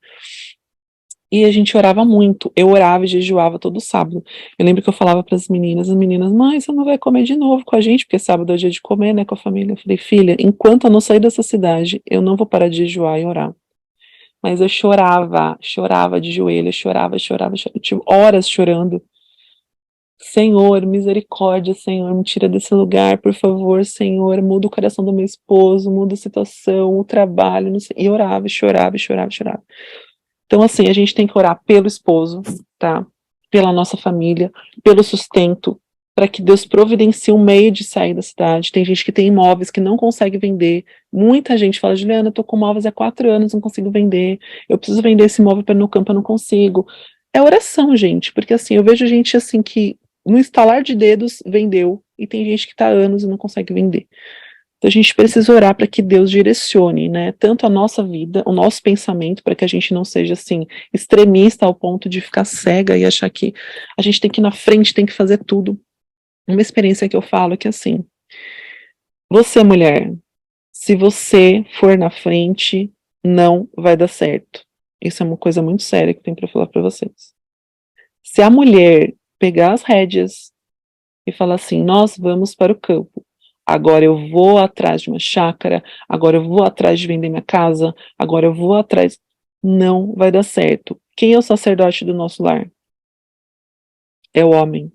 E a gente orava muito, eu orava e jejuava todo sábado. Eu lembro que eu falava para as meninas, mãe, você não vai comer de novo com a gente, porque sábado é dia de comer, né, com a família. Eu falei, filha, enquanto eu não sair dessa cidade, eu não vou parar de jejuar e orar. Mas eu chorava de joelho, chorava, eu tive horas chorando. Senhor, misericórdia, Senhor, me tira desse lugar, por favor, Senhor, muda o coração do meu esposo, muda a situação, o trabalho, não sei. E orava, chorava, chorava, chorava. Então, assim, a gente tem que orar pelo esposo, tá? Pela nossa família, pelo sustento, para que Deus providencie um meio de sair da cidade. Tem gente que tem imóveis que não consegue vender. Muita gente fala, Juliana, eu tô com imóveis há 4 anos, não consigo vender. Eu preciso vender esse imóvel para ir no campo, eu não consigo. É oração, gente, porque assim, eu vejo gente assim que no estalar de dedos vendeu, e tem gente que está há anos e não consegue vender. Então a gente precisa orar para que Deus direcione, né, tanto a nossa vida, o nosso pensamento, para que a gente não seja assim, extremista ao ponto de ficar cega e achar que a gente tem que ir na frente, tem que fazer tudo. Uma experiência que eu falo é que assim, você mulher, se você for na frente, não vai dar certo. Isso é uma coisa muito séria que eu tenho para falar para vocês. Se a mulher pegar as rédeas e falar assim, nós vamos para o campo, agora eu vou atrás de uma chácara, agora eu vou atrás de vender minha casa, agora eu vou atrás, não vai dar certo. Quem é o sacerdote do nosso lar? É o homem.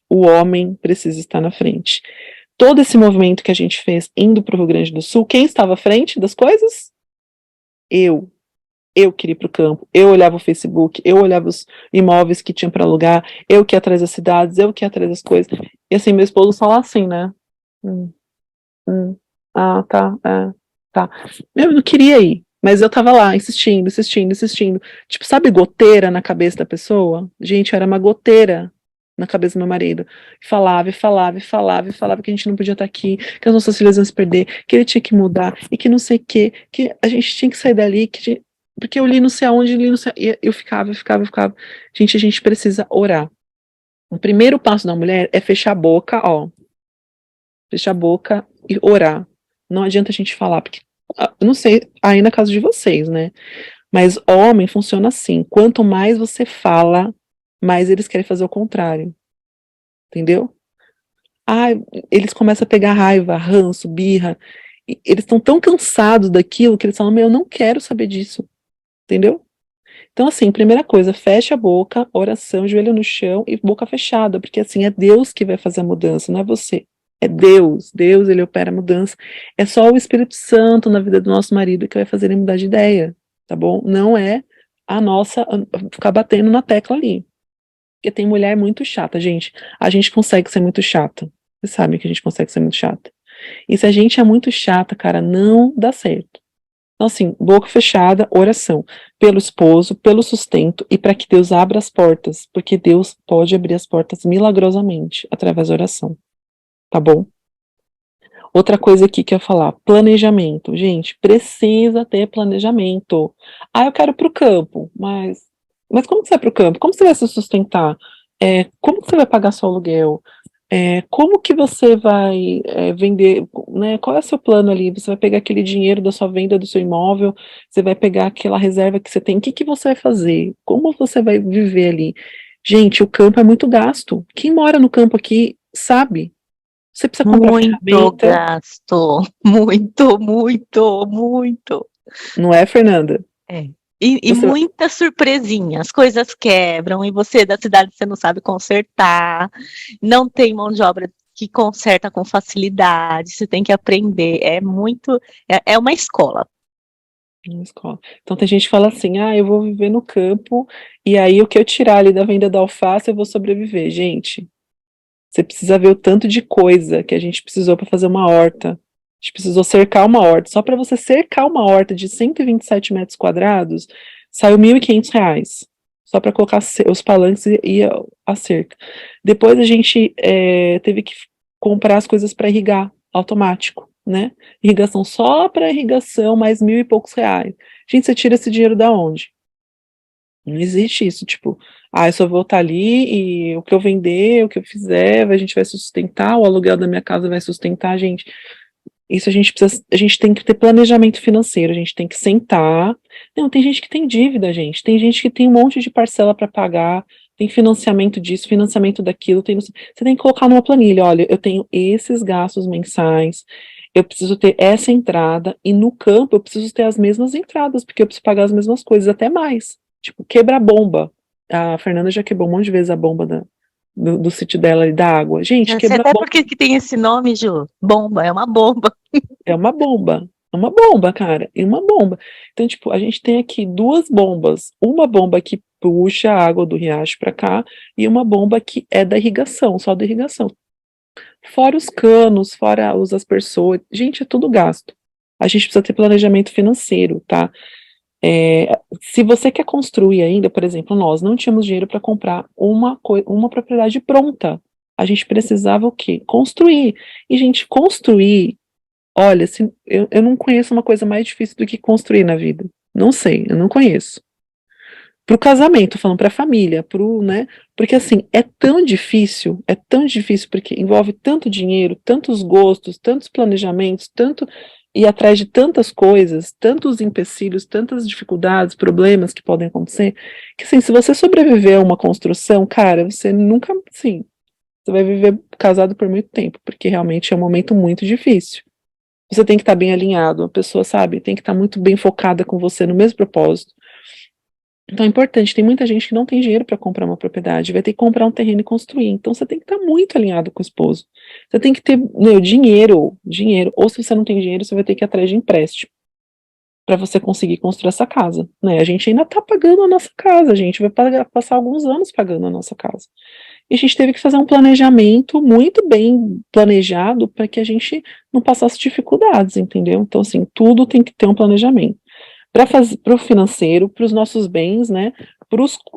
O homem precisa estar na frente. Todo esse movimento que a gente fez indo para o Rio Grande do Sul, quem estava à frente das coisas? Eu. Eu queria ir para o campo, eu olhava o Facebook, eu olhava os imóveis que tinha para alugar, eu que ia atrás das cidades, eu que ia atrás das coisas. E assim, meu esposo fala assim, né? Tá, tá. Eu não queria ir, mas eu tava lá, insistindo, insistindo, insistindo. Tipo, sabe goteira na cabeça da pessoa? Gente, eu era uma goteira na cabeça do meu marido. Falava, e falava, e falava, e falava que a gente não podia estar aqui, que as nossas filhas iam se perder, que ele tinha que mudar, e que não sei o quê, que a gente tinha que sair dali, porque eu li não sei aonde, li não sei, e eu ficava. Gente, a gente precisa orar. O primeiro passo da mulher é fechar a boca, ó. Fechar a boca e orar. Não adianta a gente falar, porque, eu não sei, aí na casa de vocês, né? Mas homem funciona assim. Quanto mais você fala, mais eles querem fazer o contrário. Entendeu? Ah, eles começam a pegar raiva, ranço, birra. Eles estão tão cansados daquilo que eles falam, meu, eu não quero saber disso. Entendeu? Então, assim, primeira coisa, fecha a boca, oração, joelho no chão e boca fechada, porque assim, é Deus que vai fazer a mudança, não é você. É Deus, ele opera a mudança. É só o Espírito Santo na vida do nosso marido que vai fazer ele mudar de ideia, tá bom? Não é a nossa ficar batendo na tecla ali. Porque tem mulher muito chata, gente. A gente consegue ser muito chata. Vocês sabem que a gente consegue ser muito chata. E se a gente é muito chata, cara, não dá certo. Então, assim, boca fechada, oração. Pelo esposo, pelo sustento e para que Deus abra as portas. Porque Deus pode abrir as portas milagrosamente através da oração. Tá bom? Outra coisa aqui que eu ia falar, planejamento. Gente, precisa ter planejamento. Ah, eu quero ir pro campo, mas como que você vai pro campo? Como você vai se sustentar? Como que você vai pagar seu aluguel? Como que você vai vender, né? Qual é o seu plano ali? Você vai pegar aquele dinheiro da sua venda do seu imóvel, você vai pegar aquela reserva que você tem, o que que você vai fazer? Como você vai viver ali? Gente, o campo é muito gasto. Quem mora no campo aqui sabe. Você precisa comprar Muito ferramenta, gasto, muito, muito, muito. não é, Fernanda? É. E Você, muitas surpresinhas, as coisas quebram e você da cidade você não sabe consertar, não tem mão de obra que conserta com facilidade, você tem que aprender, é uma escola. na escola. Então tem gente que fala assim, ah, eu vou viver no campo, e aí o que eu tirar ali da venda da alface eu vou sobreviver. Gente, você precisa ver o tanto de coisa que a gente precisou para fazer uma horta. A gente precisou cercar uma horta. Só para você cercar uma horta de 127 metros quadrados, saiu R$ 1.500. Só para colocar os palanques e a cerca. Depois a gente teve que comprar as coisas para irrigar, automático, né? Irrigação só para irrigação, mais R$ 1.000 e poucos. Gente, você tira esse dinheiro da onde? Não existe isso, tipo, eu só vou estar ali e o que eu vender, o que eu fizer, a gente vai sustentar, o aluguel da minha casa vai sustentar, a gente. Isso a gente tem que ter planejamento financeiro, a gente tem que sentar. Não, tem gente que tem dívida, gente, tem gente que tem um monte de parcela para pagar, tem financiamento disso, financiamento daquilo, você tem que colocar numa planilha, olha, eu tenho esses gastos mensais, eu preciso ter essa entrada, e no campo eu preciso ter as mesmas entradas, porque eu preciso pagar as mesmas coisas, até mais. Tipo, quebra a bomba. A Fernanda já quebrou um monte de vezes a bomba do sítio dela ali, da água. Gente, Eu sei quebra a até bomba. porque que tem esse nome, Ju, bomba, é uma bomba. É uma bomba. É uma bomba, cara. É uma bomba. Então, tipo, a gente tem aqui duas bombas. Uma bomba que puxa a água do riacho para cá e uma bomba que é da irrigação, só da irrigação. Fora os canos, fora os aspersores. Gente, é tudo gasto. A gente precisa ter planejamento financeiro, tá? Se você quer construir ainda, por exemplo, nós não tínhamos dinheiro para comprar uma propriedade pronta. A gente precisava o quê? Construir. E, gente, construir, olha, eu não conheço uma coisa mais difícil do que construir na vida. Não sei, eu não conheço. Pro casamento, falando pra família, né? Porque assim, é tão difícil porque envolve tanto dinheiro, tantos gostos, tantos planejamentos, tanto ir atrás de tantas coisas, tantos empecilhos, tantas dificuldades, problemas que podem acontecer, que assim, se você sobreviver a uma construção, cara, você nunca, assim, você vai viver casado por muito tempo, porque realmente é um momento muito difícil. Você tem que estar bem alinhado, a pessoa, sabe, tem que estar muito bem focada com você no mesmo propósito. Então é importante, tem muita gente que não tem dinheiro para comprar uma propriedade, vai ter que comprar um terreno e construir. Então você tem que estar muito alinhado com o esposo. Você tem que ter, dinheiro, ou se você não tem dinheiro, você vai ter que ir atrás de empréstimo para você conseguir construir essa casa, né? A gente ainda está pagando a nossa casa, a gente vai passar alguns anos pagando a nossa casa. E a gente teve que fazer um planejamento muito bem planejado para que a gente não passasse dificuldades, entendeu? Então, assim, tudo tem que ter um planejamento para o financeiro, para os nossos bens, né?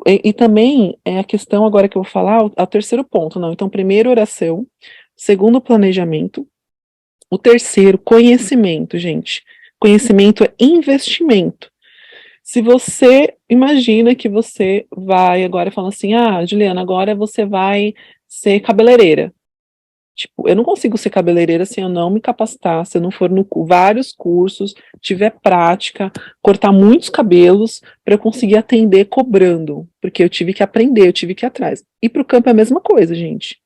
E também é a questão agora que eu vou falar, o terceiro ponto, não. Então, primeiro, oração. Segundo, planejamento. O terceiro, conhecimento, gente. Conhecimento é investimento. Se você imagina que você vai agora falando assim, Juliana, agora você vai ser cabeleireira. Tipo, eu não consigo ser cabeleireira se eu não me capacitar, se eu não for no vários cursos, tiver prática, cortar muitos cabelos para eu conseguir atender cobrando, porque eu tive que aprender, eu tive que ir atrás. E para o campo é a mesma coisa, gente.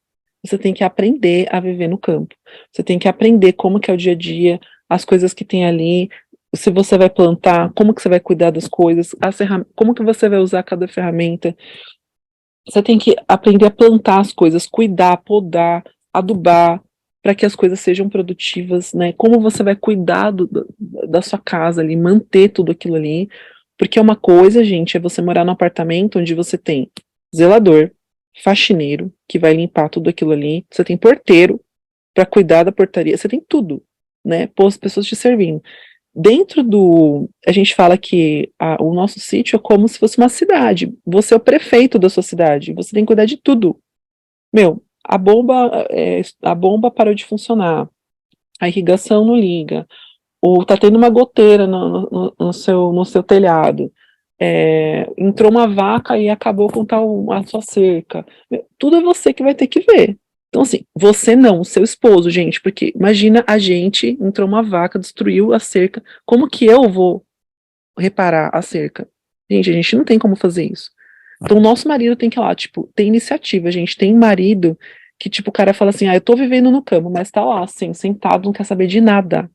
Você tem que aprender a viver no campo. Você tem que aprender como que é o dia a dia, as coisas que tem ali, se você vai plantar, como que você vai cuidar das coisas, como que você vai usar cada ferramenta. Você tem que aprender a plantar as coisas, cuidar, podar, adubar, para que as coisas sejam produtivas, né? Como você vai cuidar da sua casa ali, manter tudo aquilo ali. Porque uma coisa, gente, é você morar num apartamento onde você tem zelador, faxineiro, que vai limpar tudo aquilo ali, você tem porteiro para cuidar da portaria, você tem tudo, né? Pessoas te servindo. A gente fala que o nosso sítio é como se fosse uma cidade. Você é o prefeito da sua cidade. Você tem que cuidar de tudo. Meu, a bomba parou de funcionar. A irrigação não liga. Ou tá tendo uma goteira no seu telhado. Entrou uma vaca e acabou com a sua cerca. Tudo é você que vai ter que ver. Então, assim, você não, o seu esposo, gente, porque imagina entrou uma vaca, destruiu a cerca, como que eu vou reparar a cerca? Gente, a gente não tem como fazer isso. Então, o nosso marido tem que ir lá, tipo, tem iniciativa, gente, tem marido que, tipo, o cara fala assim, eu tô vivendo no campo, mas tá lá, assim, sentado, não quer saber de nada.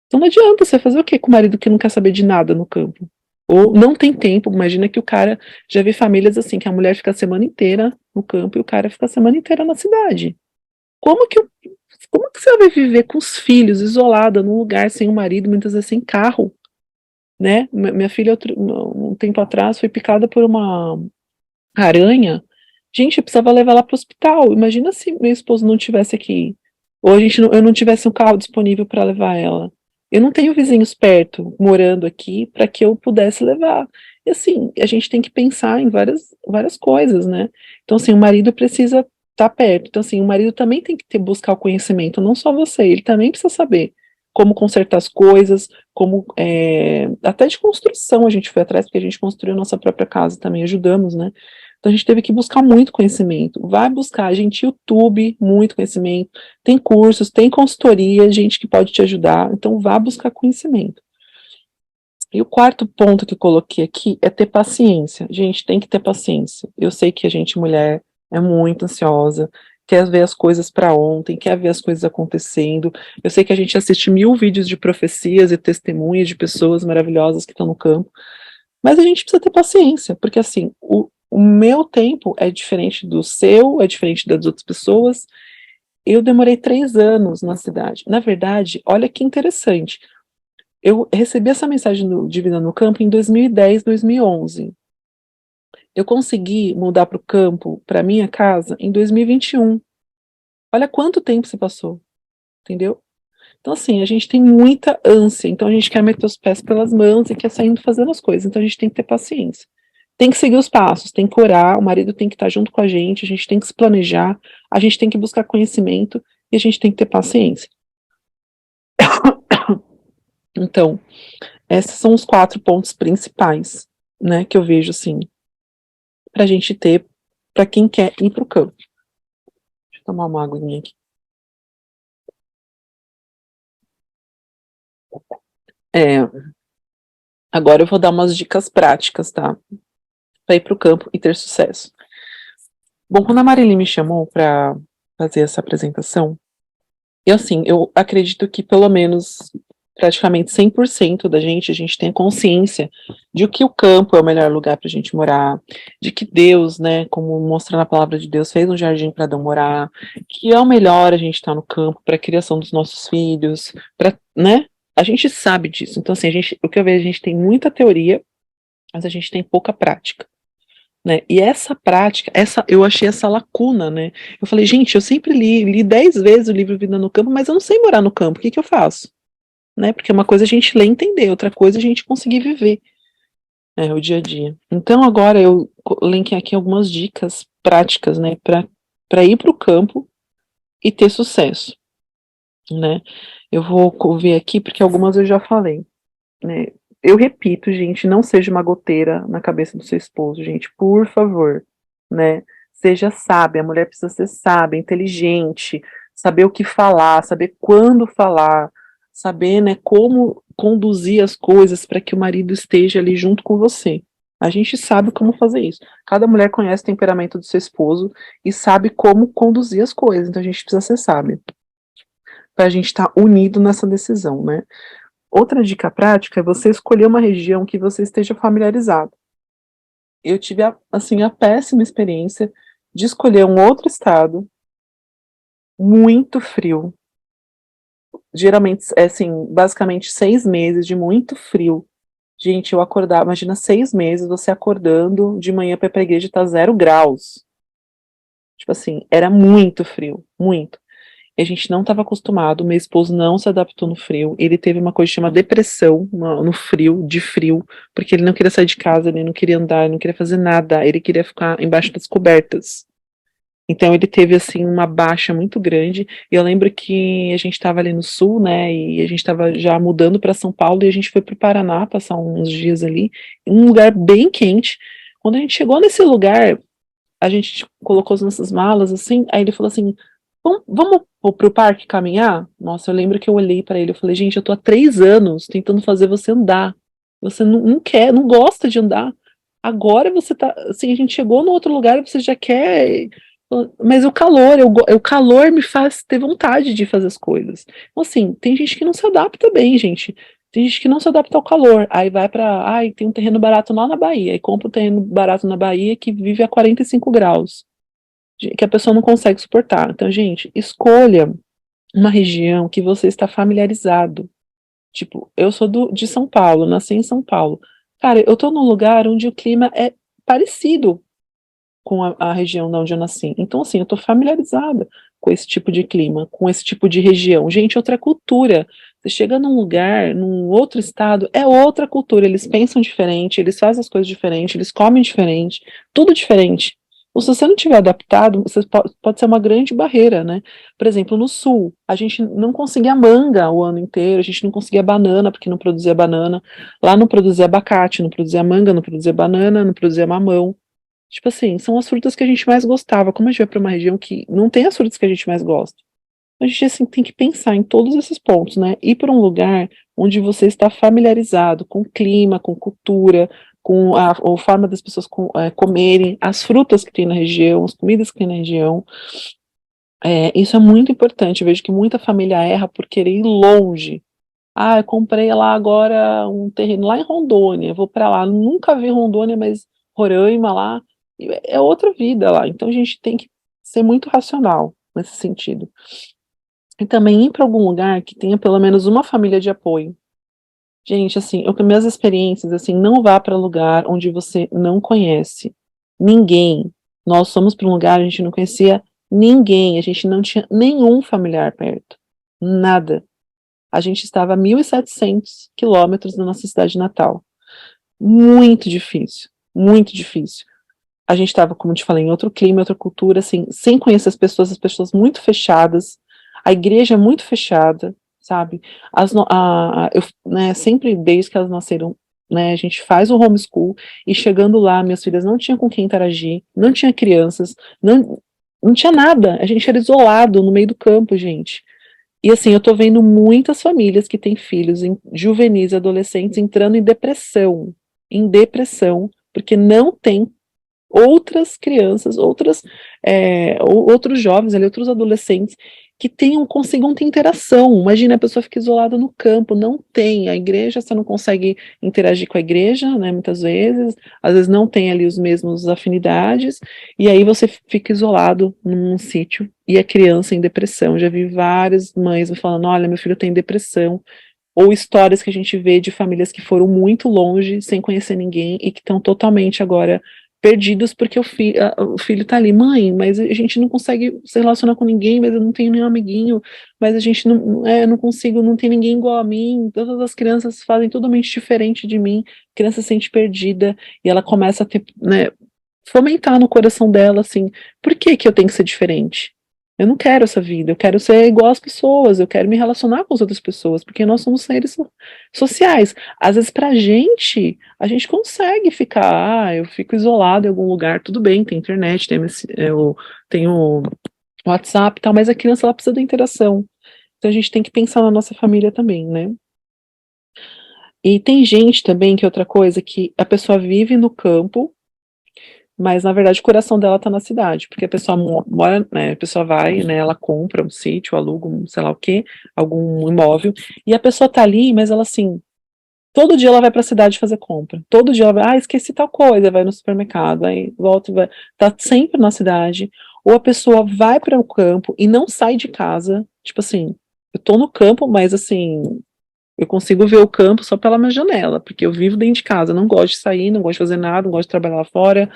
Então não adianta você fazer o quê com o marido que não quer saber de nada no campo? Ou não tem tempo, imagina que o cara, já vi famílias assim, que a mulher fica a semana inteira no campo e o cara fica a semana inteira na cidade. Como que, como que você vai viver com os filhos, isolada, num lugar sem o marido, muitas vezes sem carro, né? Minha filha, um tempo atrás, foi picada por uma aranha. Gente, eu precisava levar ela para o hospital. Imagina se meu esposo não tivesse aqui. Ou eu não tivesse um carro disponível para levar ela. Eu não tenho vizinhos perto, morando aqui, para que eu pudesse levar. E assim, a gente tem que pensar em várias coisas, né? Então, assim, o marido precisa estar perto. Então, assim, o marido também tem que buscar o conhecimento, não só você, ele também precisa saber como consertar as coisas, até de construção a gente foi atrás, porque a gente construiu a nossa própria casa também, ajudamos, né? Então a gente teve que buscar muito conhecimento. Vai buscar, gente, YouTube, muito conhecimento. Tem cursos, tem consultoria, gente que pode te ajudar. Então vá buscar conhecimento. E o quarto ponto que eu coloquei aqui é ter paciência. Gente, tem que ter paciência. Eu sei que a gente, mulher, é muito ansiosa, quer ver as coisas para ontem, quer ver as coisas acontecendo. Eu sei que a gente assiste 1000 vídeos de profecias e testemunhas de pessoas maravilhosas que estão no campo. Mas a gente precisa ter paciência, porque assim, o meu tempo é diferente do seu, é diferente das outras pessoas. Eu demorei 3 anos na cidade. Na verdade, olha que interessante. Eu recebi essa mensagem de Vida no Campo em 2010, 2011. Eu consegui mudar para o campo, para minha casa, em 2021. Olha quanto tempo se passou, entendeu? Então, assim, a gente tem muita ânsia, então a gente quer meter os pés pelas mãos e quer saindo fazendo as coisas, então a gente tem que ter paciência. Tem que seguir os passos, tem que orar, o marido tem que estar junto com a gente tem que se planejar, a gente tem que buscar conhecimento e a gente tem que ter paciência. Então, esses são os 4 pontos principais, né, que eu vejo, assim, pra gente ter, pra quem quer ir pro campo. Deixa eu tomar uma aguinha aqui. Agora eu vou dar umas dicas práticas, tá? Pra ir pro campo e ter sucesso. Bom, quando a Marili me chamou para fazer essa apresentação, eu acredito que pelo menos praticamente 100% da gente, a gente tem consciência de que o campo é o melhor lugar para a gente morar, de que Deus, né, como mostra na palavra de Deus, fez um jardim para Adão morar, que é o melhor a gente estar no campo para a criação dos nossos filhos, né? A gente sabe disso. Então, assim, o que eu vejo, a gente tem muita teoria, mas a gente tem pouca prática. Né? E essa prática, eu achei essa lacuna, né? Eu falei, gente, eu sempre li 10 vezes o livro Vida no Campo, mas eu não sei morar no campo, o que eu faço? Né? Porque uma coisa é a gente ler e entender, outra coisa é a gente conseguir viver. É o dia a dia. Então agora eu linkei aqui algumas dicas práticas, né, para ir para o campo e ter sucesso, né? Eu vou ver aqui porque algumas eu já falei, né? Eu repito, gente, não seja uma goteira na cabeça do seu esposo, gente, por favor, né? Seja sábia, a mulher precisa ser sábia, inteligente, saber o que falar, saber quando falar, saber, né, como conduzir as coisas para que o marido esteja ali junto com você. A gente sabe como fazer isso. Cada mulher conhece o temperamento do seu esposo e sabe como conduzir as coisas, então a gente precisa ser sábia para a gente estar unido nessa decisão, né? Outra dica prática é você escolher uma região que você esteja familiarizado. Eu tive, assim, a péssima experiência de escolher um outro estado muito frio. Geralmente, é assim, basicamente 6 meses de muito frio. Gente, eu acordava, imagina 6 meses você acordando de manhã para ir pra igreja e tá 0 graus. Tipo assim, era muito frio, muito. A gente não estava acostumado, meu esposo não se adaptou no frio, ele teve uma coisa chamada depressão no frio, de frio, porque ele não queria sair de casa, ele não queria andar, ele não queria fazer nada, ele queria ficar embaixo das cobertas. Então ele teve, assim, uma baixa muito grande, e eu lembro que a gente estava ali no sul, né, e a gente estava já mudando para São Paulo, e a gente foi para o Paraná passar uns dias ali, em um lugar bem quente. Quando a gente chegou nesse lugar, a gente colocou as nossas malas, assim, aí ele falou assim, vamos pro parque caminhar? Nossa, eu lembro que eu olhei pra ele, eu falei, gente, eu tô há 3 anos tentando fazer você andar. Você não quer, não gosta de andar. Agora você tá, assim, a gente chegou no outro lugar e você já quer. Mas o calor, o calor me faz ter vontade de fazer as coisas. Então, assim, tem gente que não se adapta bem, gente. Tem gente que não se adapta ao calor. Aí vai pra. Ai, tem um terreno barato lá na Bahia. Aí compra um terreno barato na Bahia que vive a 45 graus. Que a pessoa não consegue suportar. Então, gente, escolha uma região que você está familiarizado. Tipo, eu sou de São Paulo, nasci em São Paulo. Cara, eu tô num lugar onde o clima é parecido com a região de onde eu nasci. Então, assim, eu tô familiarizada com esse tipo de clima, com esse tipo de região. Gente, outra cultura. Você chega num lugar, num outro estado, é outra cultura. Eles pensam diferente, eles fazem as coisas diferentes, eles comem diferente, tudo diferente. Ou se você não tiver adaptado, você pode ser uma grande barreira, né? Por exemplo, no sul, a gente não conseguia manga o ano inteiro, a gente não conseguia banana, porque não produzia banana. Lá não produzia abacate, não produzia manga, não produzia banana, não produzia mamão. Tipo assim, são as frutas que a gente mais gostava. Como a gente vai para uma região que não tem as frutas que a gente mais gosta? A gente, assim, tem que pensar em todos esses pontos, né? Ir para um lugar onde você está familiarizado com o clima, com cultura, com a forma das pessoas comerem, as frutas que tem na região, as comidas que tem na região. Isso é muito importante. Eu vejo que muita família erra por querer ir longe. Ah, eu comprei lá agora um terreno lá em Rondônia, vou para lá. Nunca vi Rondônia, mas Roraima lá, é outra vida lá. Então a gente tem que ser muito racional nesse sentido. E também ir para algum lugar que tenha pelo menos uma família de apoio. Gente, assim, eu com minhas experiências, assim, não vá para lugar onde você não conhece ninguém. Nós fomos para um lugar, a gente não conhecia ninguém, a gente não tinha nenhum familiar perto. Nada. A gente estava a 1.700 quilômetros da nossa cidade natal. Muito difícil, muito difícil. A gente estava, como eu te falei, em outro clima, outra cultura, assim, sem conhecer as pessoas muito fechadas, a igreja muito fechada, sabe? Eu, né, sempre, desde que elas nasceram, né, a gente faz o homeschool, e chegando lá, minhas filhas não tinham com quem interagir, não tinha crianças, não tinha nada, a gente era isolado no meio do campo, gente. E assim, eu tô vendo muitas famílias que têm filhos juvenis, adolescentes, entrando em depressão, porque não tem outras crianças, outros jovens ali, outros adolescentes que consigam ter interação. Imagina, a pessoa fica isolada no campo, não tem. A igreja, você não consegue interagir com a igreja, né, muitas vezes, às vezes não tem ali os mesmos afinidades, e aí você fica isolado num sítio, e a criança em depressão. Já vi várias mães me falando, olha, meu filho tem depressão, ou histórias que a gente vê de famílias que foram muito longe, sem conhecer ninguém, e que estão totalmente agora perdidos porque o filho tá ali, mãe, mas a gente não consegue se relacionar com ninguém, mas eu não tenho nenhum amiguinho, mas a gente não consigo, não tem ninguém igual a mim, todas as crianças fazem totalmente diferente de mim, a criança se sente perdida, e ela começa a ter, né, fomentar no coração dela, assim, por que que eu tenho que ser diferente? Eu não quero essa vida, eu quero ser igual às pessoas, eu quero me relacionar com as outras pessoas, porque nós somos seres sociais. Às vezes, pra gente, a gente consegue ficar, eu fico isolado em algum lugar, tudo bem, tem internet, eu tenho WhatsApp e tal, mas a criança, ela precisa da interação. Então a gente tem que pensar na nossa família também, né? E tem gente também, que é outra coisa, que a pessoa vive no campo, mas na verdade o coração dela tá na cidade, porque a pessoa mora, né, a pessoa vai, né, ela compra um sítio, aluga um, sei lá o quê, algum imóvel, e a pessoa tá ali, mas ela assim, todo dia ela vai pra cidade fazer compra, todo dia ela vai, esqueci tal coisa, vai no supermercado, aí volta e vai, tá sempre na cidade, ou a pessoa vai para o campo e não sai de casa, tipo assim, eu tô no campo, mas assim, eu consigo ver o campo só pela minha janela, porque eu vivo dentro de casa, não gosto de sair, não gosto de fazer nada, não gosto de trabalhar lá fora,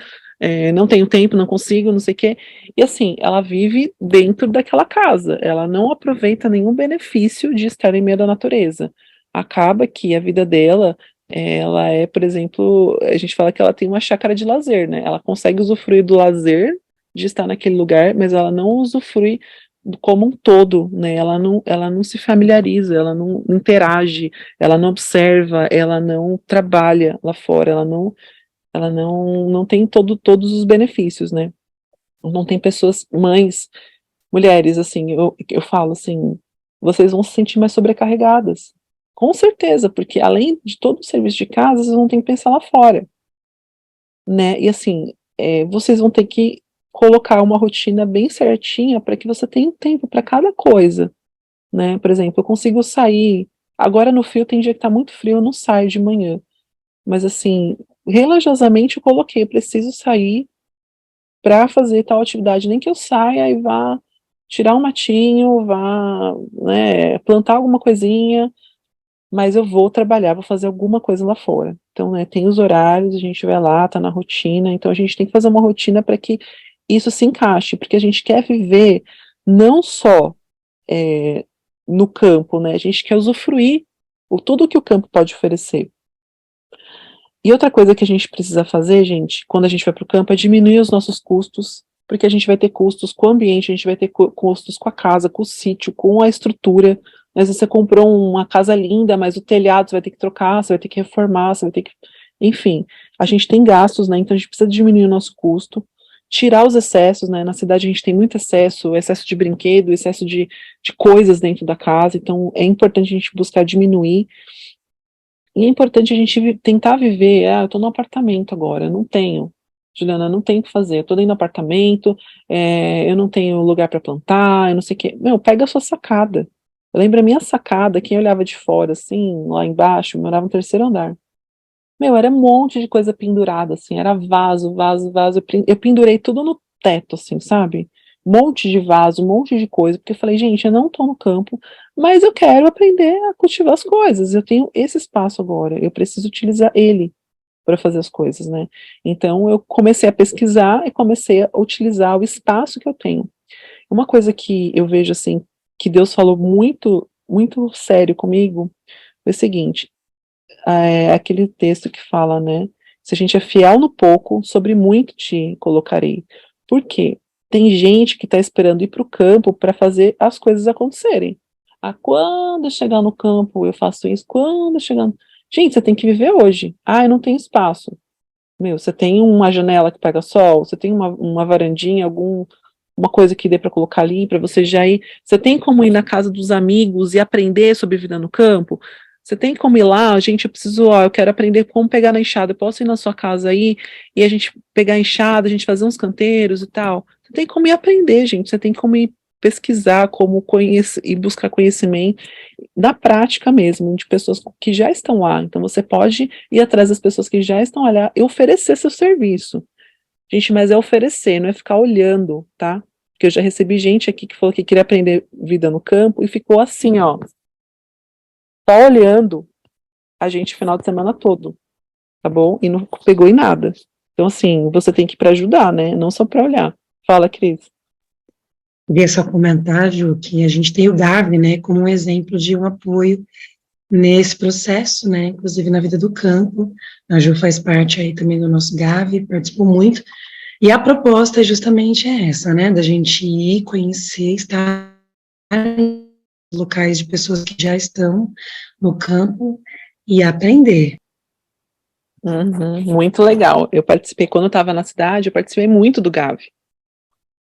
não tenho tempo, não consigo, não sei o quê. E assim, ela vive dentro daquela casa, ela não aproveita nenhum benefício de estar em meio da natureza. Acaba que a vida dela, ela é, por exemplo, a gente fala que ela tem uma chácara de lazer, né? Ela consegue usufruir do lazer de estar naquele lugar, mas ela não usufrui como um todo, né? Ela não se familiariza, ela não interage, ela não observa, ela não trabalha lá fora, ela não tem todos os benefícios, né? Não tem pessoas, mães, mulheres, assim, eu falo assim, vocês vão se sentir mais sobrecarregadas. Com certeza, porque além de todo o serviço de casa, vocês vão ter que pensar lá fora, né? E assim, vocês vão ter que colocar uma rotina bem certinha para que você tenha um tempo para cada coisa, né? Por exemplo, eu consigo sair. Agora no frio, tem dia que tá muito frio, eu não saio de manhã. Mas assim, religiosamente eu coloquei, preciso sair para fazer tal atividade, nem que eu saia e vá tirar um matinho, vá, né, plantar alguma coisinha, mas eu vou trabalhar, vou fazer alguma coisa lá fora. Então, né, tem os horários, a gente vai lá, tá na rotina, então a gente tem que fazer uma rotina para que isso se encaixe, porque a gente quer viver não só é, no campo, né, a gente quer usufruir tudo que o campo pode oferecer. E outra coisa que a gente precisa fazer, gente, quando a gente vai para o campo, é diminuir os nossos custos, porque a gente vai ter custos com o ambiente, a gente vai ter custos com a casa, com o sítio, com a estrutura. Mas você comprou uma casa linda, mas o telhado você vai ter que trocar, você vai ter que reformar, você vai ter que. Enfim, a gente tem gastos, né? Então a gente precisa diminuir o nosso custo, tirar os excessos, né? Na cidade a gente tem muito excesso de brinquedo, excesso de coisas dentro da casa, então é importante a gente buscar diminuir. E é importante a gente tentar viver, eu tô no apartamento agora, eu não tenho, Juliana, eu não tenho o que fazer, eu tô dentro do apartamento, eu não tenho lugar para plantar, eu não sei o quê. Meu, pega a sua sacada. Eu lembro a minha sacada, quem olhava de fora, assim, lá embaixo, eu morava no terceiro andar. Meu, era um monte de coisa pendurada, assim, era vaso, vaso, vaso, eu pendurei tudo no teto, assim, sabe? Um monte de vaso, um monte de coisa, porque eu falei, gente, eu não tô no campo, mas eu quero aprender a cultivar as coisas, eu tenho esse espaço agora, eu preciso utilizar ele para fazer as coisas, né? Então eu comecei a pesquisar e comecei a utilizar o espaço que eu tenho. Uma coisa que eu vejo, assim, que Deus falou muito, muito sério comigo, foi o seguinte, aquele texto que fala, né? Se a gente é fiel no pouco, sobre muito te colocarei. Por quê? Tem gente que está esperando ir para o campo para fazer as coisas acontecerem. Quando eu chegar no campo, eu faço isso. Quando eu chegar. Gente, você tem que viver hoje. Eu não tenho espaço. Meu, você tem uma janela que pega sol, você tem uma varandinha, uma coisa que dê para colocar ali, para você já ir. Você tem como ir na casa dos amigos e aprender sobre vida no campo? Você tem como ir lá, gente, eu quero aprender como pegar na enxada, eu posso ir na sua casa aí, e a gente pegar a enxada, a gente fazer uns canteiros e tal. Você tem como ir aprender, gente, você tem como ir pesquisar, como conhecer e buscar conhecimento da prática mesmo, de pessoas que já estão lá. Então você pode ir atrás das pessoas que já estão lá e oferecer seu serviço. Gente, mas é oferecer, não é ficar olhando, tá? Porque eu já recebi gente aqui que falou que queria aprender vida no campo e ficou assim, ó, só olhando a gente o final de semana todo, tá bom? E não pegou em nada. Então, assim, você tem que ir para ajudar, né? Não só para olhar. Fala, Cris. Queria só comentar, Ju, que a gente tem o Gavi, né, como um exemplo de um apoio nesse processo, né, inclusive na vida do campo. A Ju faz parte aí também do nosso Gavi, participou muito. E a proposta é justamente essa, né, da gente ir conhecer, estar em locais de pessoas que já estão no campo e aprender. Uhum, muito legal. Eu participei, quando eu estava na cidade, eu participei muito do Gavi.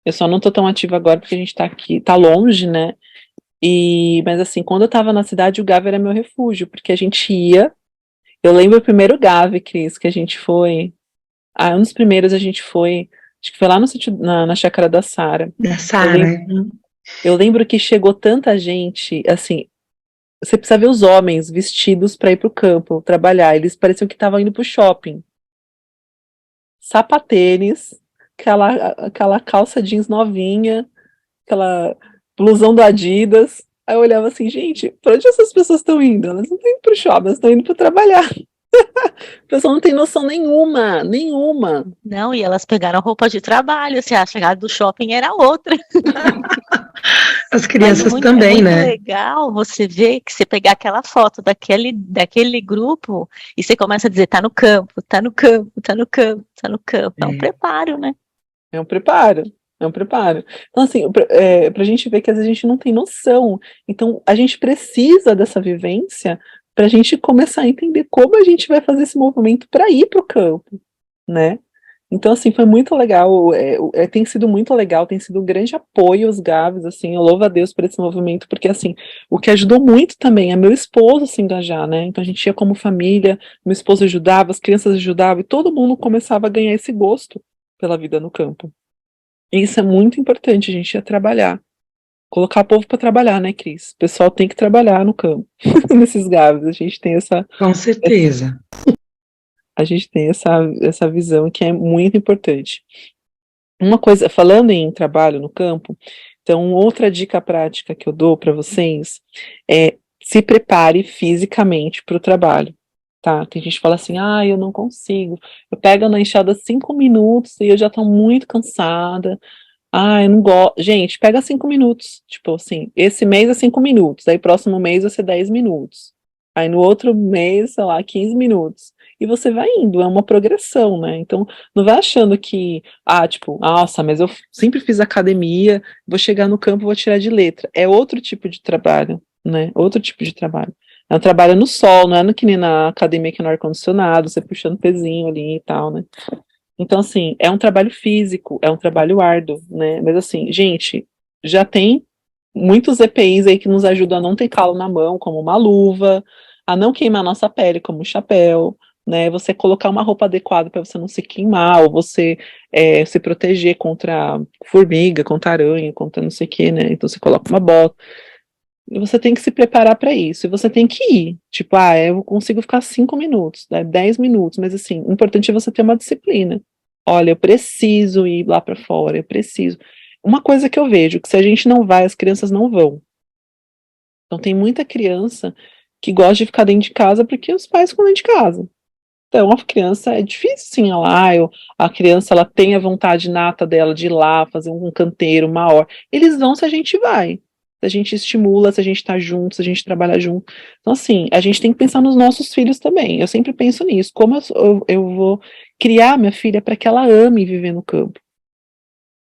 Eu só não tô tão ativa agora porque a gente tá aqui, tá longe, né? Mas assim, quando eu tava na cidade, o Gavi era meu refúgio, porque a gente ia. Eu lembro o primeiro Gavi, Cris, que a gente foi. Um dos primeiros a gente foi, acho que foi lá no sítio, na chácara da Sara. Da Eu Sara. lembro, eu lembro que chegou tanta gente, assim, você precisa ver os homens vestidos para ir pro campo trabalhar. Eles pareciam que estavam indo pro shopping. Sapatênis, aquela calça jeans novinha, aquela blusão do Adidas. Aí eu olhava assim, gente, pra onde essas pessoas estão indo? Elas não estão indo pro shopping, elas estão indo para trabalhar. A pessoa não tem noção nenhuma, nenhuma. Não, e elas pegaram roupa de trabalho, se a chegada do shopping era outra. As Mas crianças é também, muito né? legal você ver que você pegar aquela foto daquele grupo e você começa a dizer, tá no campo, tá no campo, tá no campo, tá no campo. É um preparo, né? É um preparo, é um preparo. Então, assim, pra gente ver que às vezes a gente não tem noção. Então, a gente precisa dessa vivência pra gente começar a entender como a gente vai fazer esse movimento para ir pro campo, né? Então, assim, foi muito legal, tem sido muito legal, tem sido um grande apoio os Gavis, assim, eu louvo a Deus por esse movimento, porque, assim, o que ajudou muito também é meu esposo se engajar, né, então a gente ia como família, meu esposo ajudava, as crianças ajudavam, e todo mundo começava a ganhar esse gosto pela vida no campo. E isso é muito importante, a gente ia trabalhar, colocar o povo para trabalhar, né, Cris? O pessoal tem que trabalhar no campo, nesses Gavis, a gente tem Com certeza. essa visão que é muito importante. Uma coisa, falando em trabalho no campo, então outra dica prática que eu dou para vocês é se prepare fisicamente para o trabalho, tá? Tem gente que fala assim, eu não consigo, eu pego na enxada 5 minutos e eu já estou muito cansada, eu não gosto. Gente, pega 5 minutos, tipo assim, esse mês é 5 minutos, aí próximo mês vai ser 10 minutos, aí no outro mês, sei lá, 15 minutos. E você vai indo, é uma progressão, né? Então, não vai achando que, tipo, nossa, mas eu sempre fiz academia, vou chegar no campo, vou tirar de letra. É outro tipo de trabalho, né? Outro tipo de trabalho. É um trabalho no sol, não é no que nem na academia que é no ar-condicionado, você puxando pezinho ali e tal, né? Então, assim, é um trabalho físico, é um trabalho árduo, né? Mas, assim, gente, já tem muitos EPIs aí que nos ajudam a não ter calo na mão, como uma luva, a não queimar nossa pele, como um chapéu, né? Você colocar uma roupa adequada para você não se queimar, ou você se proteger contra formiga, contra aranha, contra não sei o que, né? Então você coloca uma bota. E você tem que se preparar para isso. E você tem que ir. Tipo, eu consigo ficar 5 minutos, 10 minutos, mas assim, o importante é você ter uma disciplina. Olha, eu preciso ir lá para fora, eu preciso. Uma coisa que eu vejo, que se a gente não vai, as crianças não vão. Então tem muita criança que gosta de ficar dentro de casa porque os pais ficam dentro de casa. Então a criança é difícil sim, a criança ela tem a vontade nata dela de ir lá, fazer um canteiro, uma hora. Eles vão se a gente vai. Se a gente estimula, se a gente tá junto, se a gente trabalha junto. Então, assim, a gente tem que pensar nos nossos filhos também. Eu sempre penso nisso. Como eu vou criar minha filha para que ela ame viver no campo?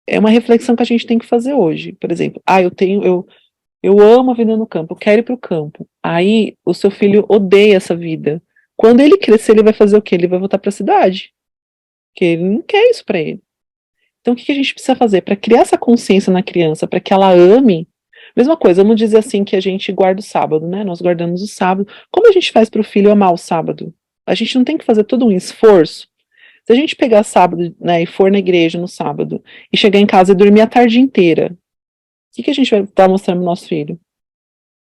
É uma reflexão que a gente tem que fazer hoje. Por exemplo, eu amo a vida no campo, eu quero ir para o campo. Aí o seu filho odeia essa vida. Quando ele crescer, ele vai fazer o quê? Ele vai voltar para a cidade. Porque ele não quer isso para ele. Então, o que a gente precisa fazer para criar essa consciência na criança, para que ela ame? Mesma coisa, vamos dizer assim que a gente guarda o sábado, né? Nós guardamos o sábado. Como a gente faz para o filho amar o sábado? A gente não tem que fazer todo um esforço. Se a gente pegar sábado, né, e for na igreja no sábado, e chegar em casa e dormir a tarde inteira, o que a gente vai estar mostrando pro nosso filho?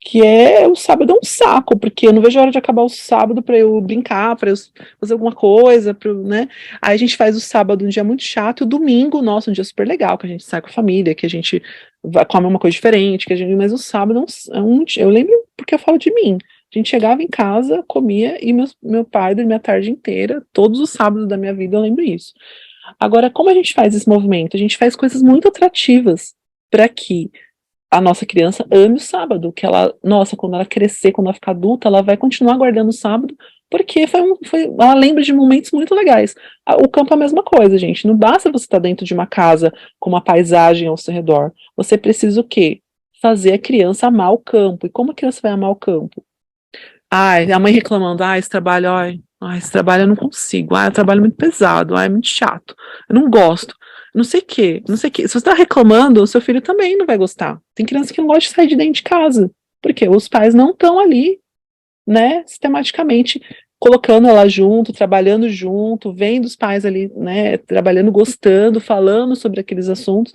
Que o sábado é um saco, porque eu não vejo a hora de acabar o sábado para eu brincar, para eu fazer alguma coisa, né? Aí a gente faz o sábado um dia muito chato, e o domingo, nossa, um dia super legal, que a gente sai com a família, que a gente come uma coisa diferente, mas o sábado eu lembro porque eu falo de mim. A gente chegava em casa, comia, e meu pai dormia a tarde inteira, todos os sábados da minha vida, eu lembro isso. Agora, como a gente faz esse movimento? A gente faz coisas muito atrativas para que a nossa criança ame o sábado, que ela, nossa, quando ela crescer, quando ela ficar adulta, ela vai continuar guardando o sábado, porque ela lembra de momentos muito legais. O campo é a mesma coisa, gente. Não basta você estar dentro de uma casa com uma paisagem ao seu redor. Você precisa o quê? Fazer a criança amar o campo. E como a criança vai amar o campo? Ai, a mãe reclamando, esse trabalho eu não consigo, é um trabalho muito pesado, é muito chato, eu não gosto, não sei o quê, não sei o quê. Se você está reclamando, o seu filho também não vai gostar. Tem criança que não gosta de sair de dentro de casa, porque os pais não estão ali, né, sistematicamente colocando ela junto, trabalhando junto, vendo os pais ali, né, trabalhando, gostando, falando sobre aqueles assuntos.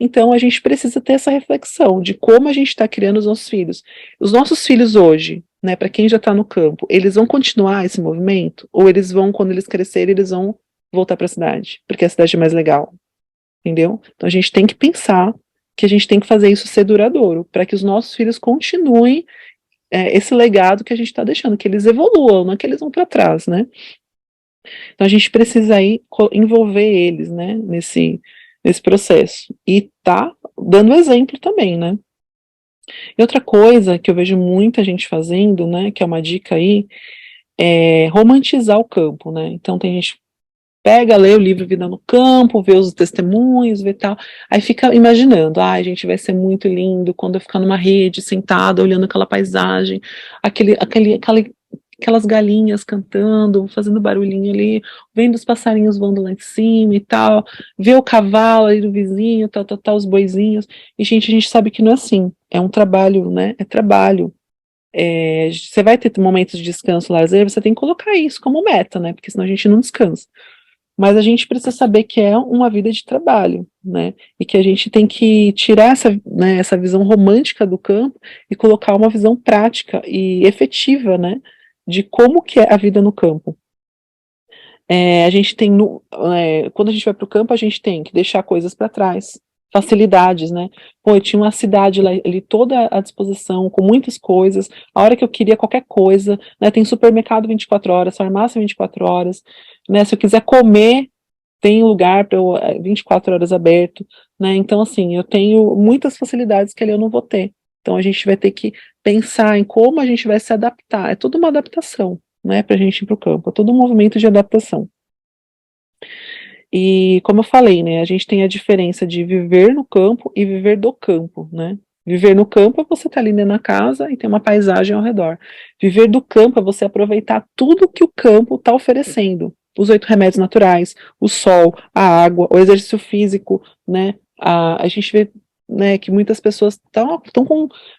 Então, a gente precisa ter essa reflexão de como a gente está criando os nossos filhos. Os nossos filhos hoje, né, para quem já está no campo, eles vão continuar esse movimento? Ou eles vão, quando eles crescerem, eles vão voltar para a cidade? Porque a cidade é mais legal, entendeu? Então, a gente tem que pensar que a gente tem que fazer isso ser duradouro, para que os nossos filhos continuem esse legado que a gente está deixando, que eles evoluam, não é que eles vão para trás, né? Então, a gente precisa aí envolver eles, né, nesse processo. E tá dando exemplo também, né? E outra coisa que eu vejo muita gente fazendo, né, que é uma dica aí, é romantizar o campo, né? Então tem gente que pega, lê o livro Vida no Campo, vê os testemunhos, vê tal, aí fica imaginando, gente, vai ser muito lindo quando eu ficar numa rede, sentada, olhando aquela paisagem, aquelas galinhas cantando, fazendo barulhinho ali, vendo os passarinhos voando lá em cima e tal, ver o cavalo ali do vizinho, tal, os boizinhos, e gente, a gente sabe que não é assim, é um trabalho, né, é trabalho. Você vai ter momentos de descanso, lazer, você tem que colocar isso como meta, né, porque senão a gente não descansa. Mas a gente precisa saber que é uma vida de trabalho, né, e que a gente tem que tirar essa visão romântica do campo e colocar uma visão prática e efetiva, né, de como que é a vida no campo. A gente tem, quando a gente vai para o campo, a gente tem que deixar coisas para trás, facilidades, né? Pô, eu tinha uma cidade lá, ali toda à disposição, com muitas coisas, a hora que eu queria qualquer coisa, né? Tem supermercado 24 horas, farmácia 24 horas, né? Se eu quiser comer, tem lugar para eu 24 horas aberto, né? Então, assim, eu tenho muitas facilidades que ali eu não vou ter. Então, a gente vai ter que pensar em como a gente vai se adaptar. É tudo uma adaptação, né, para a gente ir para o campo. É todo um movimento de adaptação. E, como eu falei, né, a gente tem a diferença de viver no campo e viver do campo, né? Viver no campo é você estar ali dentro da casa e ter uma paisagem ao redor. Viver do campo é você aproveitar tudo que o campo está oferecendo. Os 8 remédios naturais, o sol, a água, o exercício físico, né? A gente vê, né, que muitas pessoas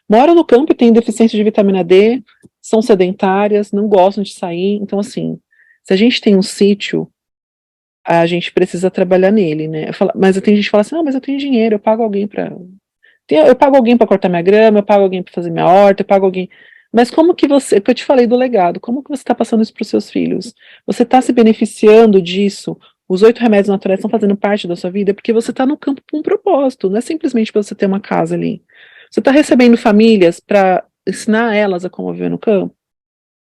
moram no campo e têm deficiência de vitamina D, são sedentárias, não gostam de sair. Então, assim, se a gente tem um sítio, a gente precisa trabalhar nele, né? Mas tem gente que fala assim, não, mas eu tenho dinheiro, eu pago alguém para cortar minha grama, eu pago alguém para fazer minha horta, eu pago alguém. Mas como que que eu te falei do legado, como que você está passando isso para os seus filhos? Você está se beneficiando disso? Os 8 remédios naturais estão fazendo parte da sua vida porque você está no campo com um propósito, não é simplesmente para você ter uma casa ali. Você está recebendo famílias para ensinar elas a como viver no campo?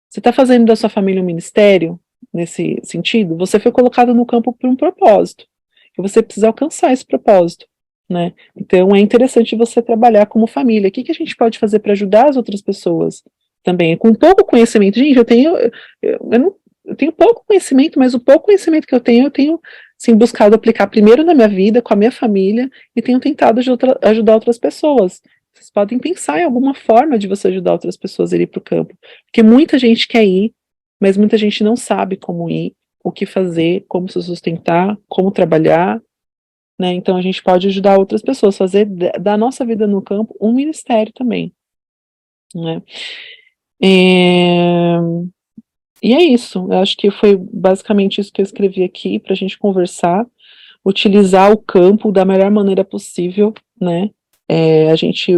Você está fazendo da sua família um ministério nesse sentido? Você foi colocado no campo por um propósito, e você precisa alcançar esse propósito, né? Então é interessante você trabalhar como família. O que a gente pode fazer para ajudar as outras pessoas também? Com pouco conhecimento, gente, eu tenho pouco conhecimento, mas o pouco conhecimento que eu tenho sim, buscado aplicar primeiro na minha vida, com a minha família, e tenho tentado ajudar outras pessoas. Vocês podem pensar em alguma forma de você ajudar outras pessoas a ir para o campo. Porque muita gente quer ir, mas muita gente não sabe como ir, o que fazer, como se sustentar, como trabalhar, né? Então a gente pode ajudar outras pessoas, fazer da nossa vida no campo um ministério também, né? E é isso, eu acho que foi basicamente isso que eu escrevi aqui para a gente conversar, utilizar o campo da melhor maneira possível, né? A gente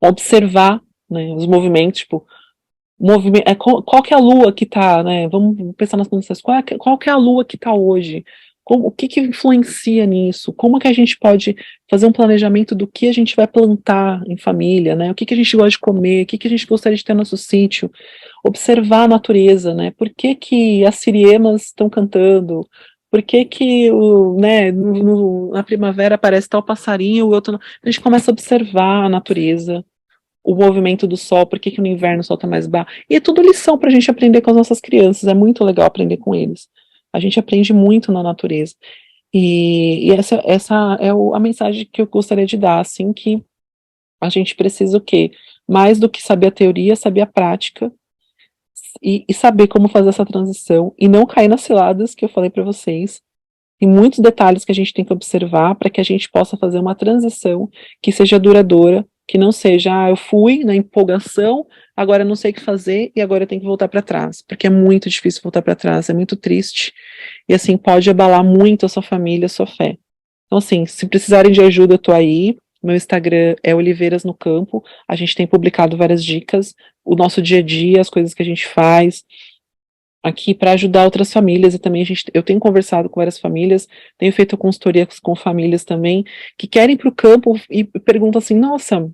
observar, né, os movimentos, tipo, qual que é a lua que tá, né? Vamos pensar nas condições, qual que é a lua que tá hoje? o que influencia nisso? Como que a gente pode fazer um planejamento do que a gente vai plantar em família, né? O que a gente gosta de comer, o que a gente gostaria de ter no nosso sítio? Observar a natureza, né? Por que as siriemas estão cantando? Por que né, na primavera aparece tal passarinho, o outro não? A gente começa a observar a natureza, o movimento do sol, por que no inverno o sol está mais baixo. E é tudo lição para a gente aprender com as nossas crianças, é muito legal aprender com eles. A gente aprende muito na natureza. E essa é a mensagem que eu gostaria de dar, assim, que a gente precisa o quê? Mais do que saber a teoria, saber a prática, e saber como fazer essa transição, e não cair nas ciladas que eu falei para vocês. Tem muitos detalhes que a gente tem que observar para que a gente possa fazer uma transição que seja duradoura, que não seja, eu fui na empolgação, agora eu não sei o que fazer e agora eu tenho que voltar para trás, porque é muito difícil voltar para trás, é muito triste, e assim, pode abalar muito a sua família, a sua fé. Então assim, se precisarem de ajuda, eu tô aí, meu Instagram é Oliveiras no Campo, a gente tem publicado várias dicas, o nosso dia a dia, as coisas que a gente faz, aqui para ajudar outras famílias, e também eu tenho conversado com várias famílias, tenho feito consultoria com famílias também, que querem ir para o campo e perguntam assim, nossa,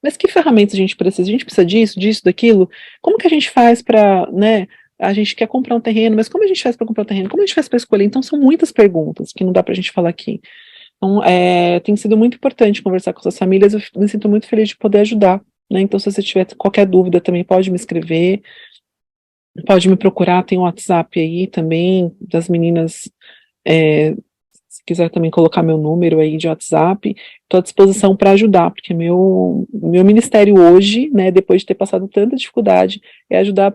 mas que ferramentas a gente precisa? A gente precisa disso, daquilo? Como que a gente faz para, né, a gente quer comprar um terreno, mas como a gente faz para comprar um terreno? Como a gente faz para escolher? Então são muitas perguntas que não dá para a gente falar aqui. Então tem sido muito importante conversar com essas famílias, eu me sinto muito feliz de poder ajudar, né, então se você tiver qualquer dúvida também pode me escrever, pode me procurar, tem um WhatsApp aí também, das meninas, se quiser também colocar meu número aí de WhatsApp, estou à disposição para ajudar, porque meu ministério hoje, né, depois de ter passado tanta dificuldade, é ajudar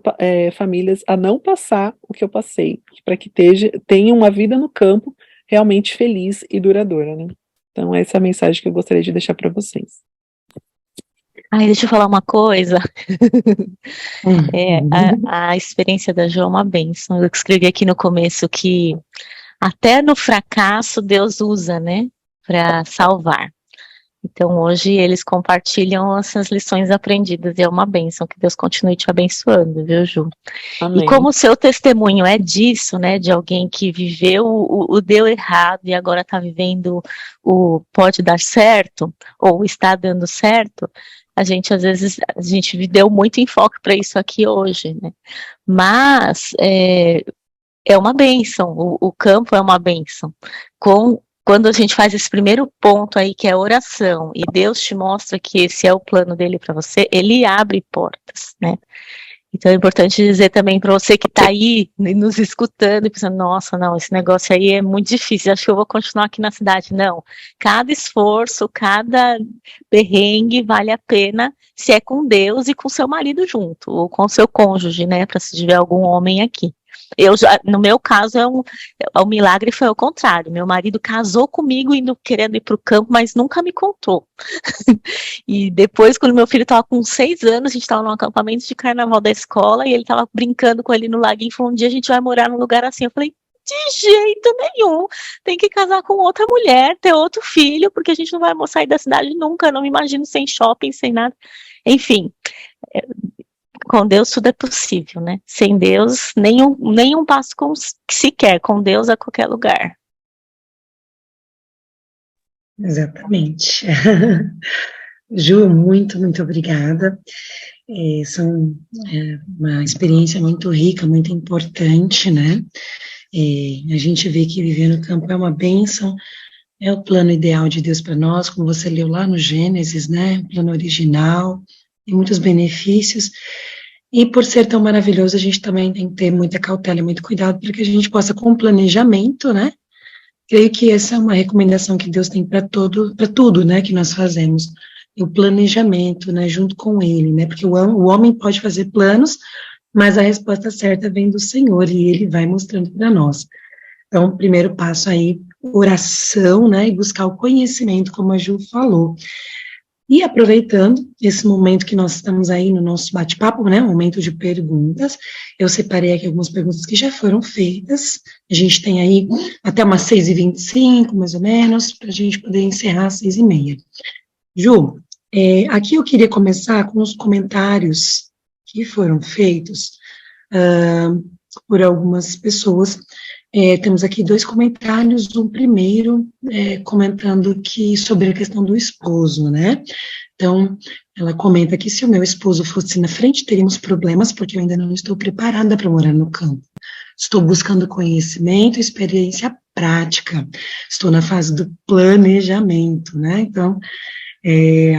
famílias a não passar o que eu passei, para que tenham uma vida no campo realmente feliz e duradoura, né. Então essa é a mensagem que eu gostaria de deixar para vocês. Ai, deixa eu falar uma coisa. A experiência da Jo é uma bênção. Eu escrevi aqui no começo que até no fracasso Deus usa, né, para salvar. Então hoje eles compartilham essas lições aprendidas e é uma bênção, que Deus continue te abençoando, viu, Ju? Amém. E como o seu testemunho é disso, né, de alguém que viveu o deu errado e agora está vivendo o pode dar certo, ou está dando certo, às vezes a gente deu muito enfoque para isso aqui hoje, né? Mas é uma bênção, o campo é uma bênção. Quando a gente faz esse primeiro ponto aí, que é a oração, e Deus te mostra que esse é o plano dele para você, ele abre portas, né? Então é importante dizer também para você que está aí nos escutando e pensando, nossa, não, esse negócio aí é muito difícil, acho que eu vou continuar aqui na cidade. Não, cada esforço, cada perrengue vale a pena se é com Deus e com seu marido junto, ou com seu cônjuge, né, para se tiver algum homem aqui. No meu caso, o milagre foi ao contrário. Meu marido casou comigo querendo ir para o campo, mas nunca me contou. E depois, quando meu filho estava com 6 anos, a gente estava num acampamento de carnaval da escola e ele estava brincando com ele no laguinho e falou, um dia a gente vai morar num lugar assim. Eu falei, de jeito nenhum, tem que casar com outra mulher, ter outro filho, porque a gente não vai sair da cidade nunca, eu não me imagino sem shopping, sem nada. Enfim, com Deus tudo é possível, né? Sem Deus, nenhum passo sequer, com Deus a qualquer lugar. Exatamente. Ju, muito, muito obrigada. Uma experiência muito rica, muito importante, né? A gente vê que viver no campo é uma bênção, é o plano ideal de Deus para nós, como você leu lá no Gênesis, né? O plano original, tem muitos benefícios. E por ser tão maravilhoso, a gente também tem que ter muita cautela e muito cuidado para que a gente possa, com planejamento, né? Creio que essa é uma recomendação que Deus tem para tudo, né, que nós fazemos. O planejamento, né, junto com Ele, né? Porque o homem pode fazer planos, mas a resposta certa vem do Senhor e Ele vai mostrando para nós. Então, o primeiro passo aí, oração, né, e buscar o conhecimento, como a Ju falou. E aproveitando esse momento que nós estamos aí no nosso bate-papo, né, momento de perguntas, eu separei aqui algumas perguntas que já foram feitas, a gente tem aí até umas 6h25, mais ou menos, para a gente poder encerrar às 6h30. Ju, aqui eu queria começar com os comentários que foram feitos por algumas pessoas Temos aqui 2 comentários. Um primeiro comentando que sobre a questão do esposo, né? Então, ela comenta que se o meu esposo fosse na frente, teríamos problemas, porque eu ainda não estou preparada para morar no campo. Estou buscando conhecimento e experiência prática. Estou na fase do planejamento, né? Então,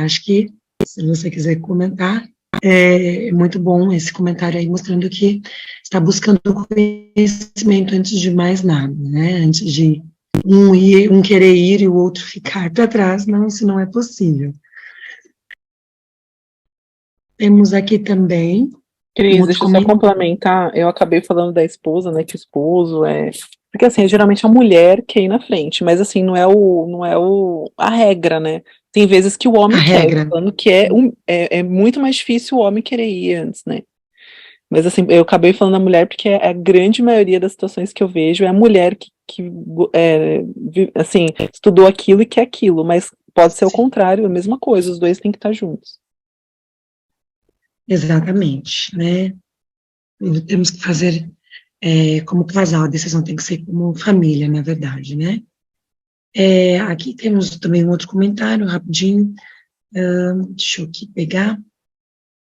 acho que, se você quiser comentar, é muito bom esse comentário aí, mostrando que está buscando conhecimento antes de mais nada, né? Antes de um querer ir e o outro ficar para trás, não, isso não é possível. Temos aqui também Cris, deixa eu só complementar, eu acabei falando da esposa, né, que o esposo é... Porque, assim, é geralmente a mulher que ir na frente, mas, assim, não é a regra, né? Tem vezes que o homem quer, falando que é muito mais difícil o homem querer ir antes, né? Mas, assim, eu acabei falando da mulher porque a grande maioria das situações que eu vejo é a mulher assim, estudou aquilo e quer aquilo, mas pode ser o contrário, a mesma coisa, os dois têm que estar juntos. Exatamente, né? Temos que fazer como casal, a decisão tem que ser como família, na verdade, né? Aqui temos também um outro comentário, rapidinho, deixa eu aqui pegar.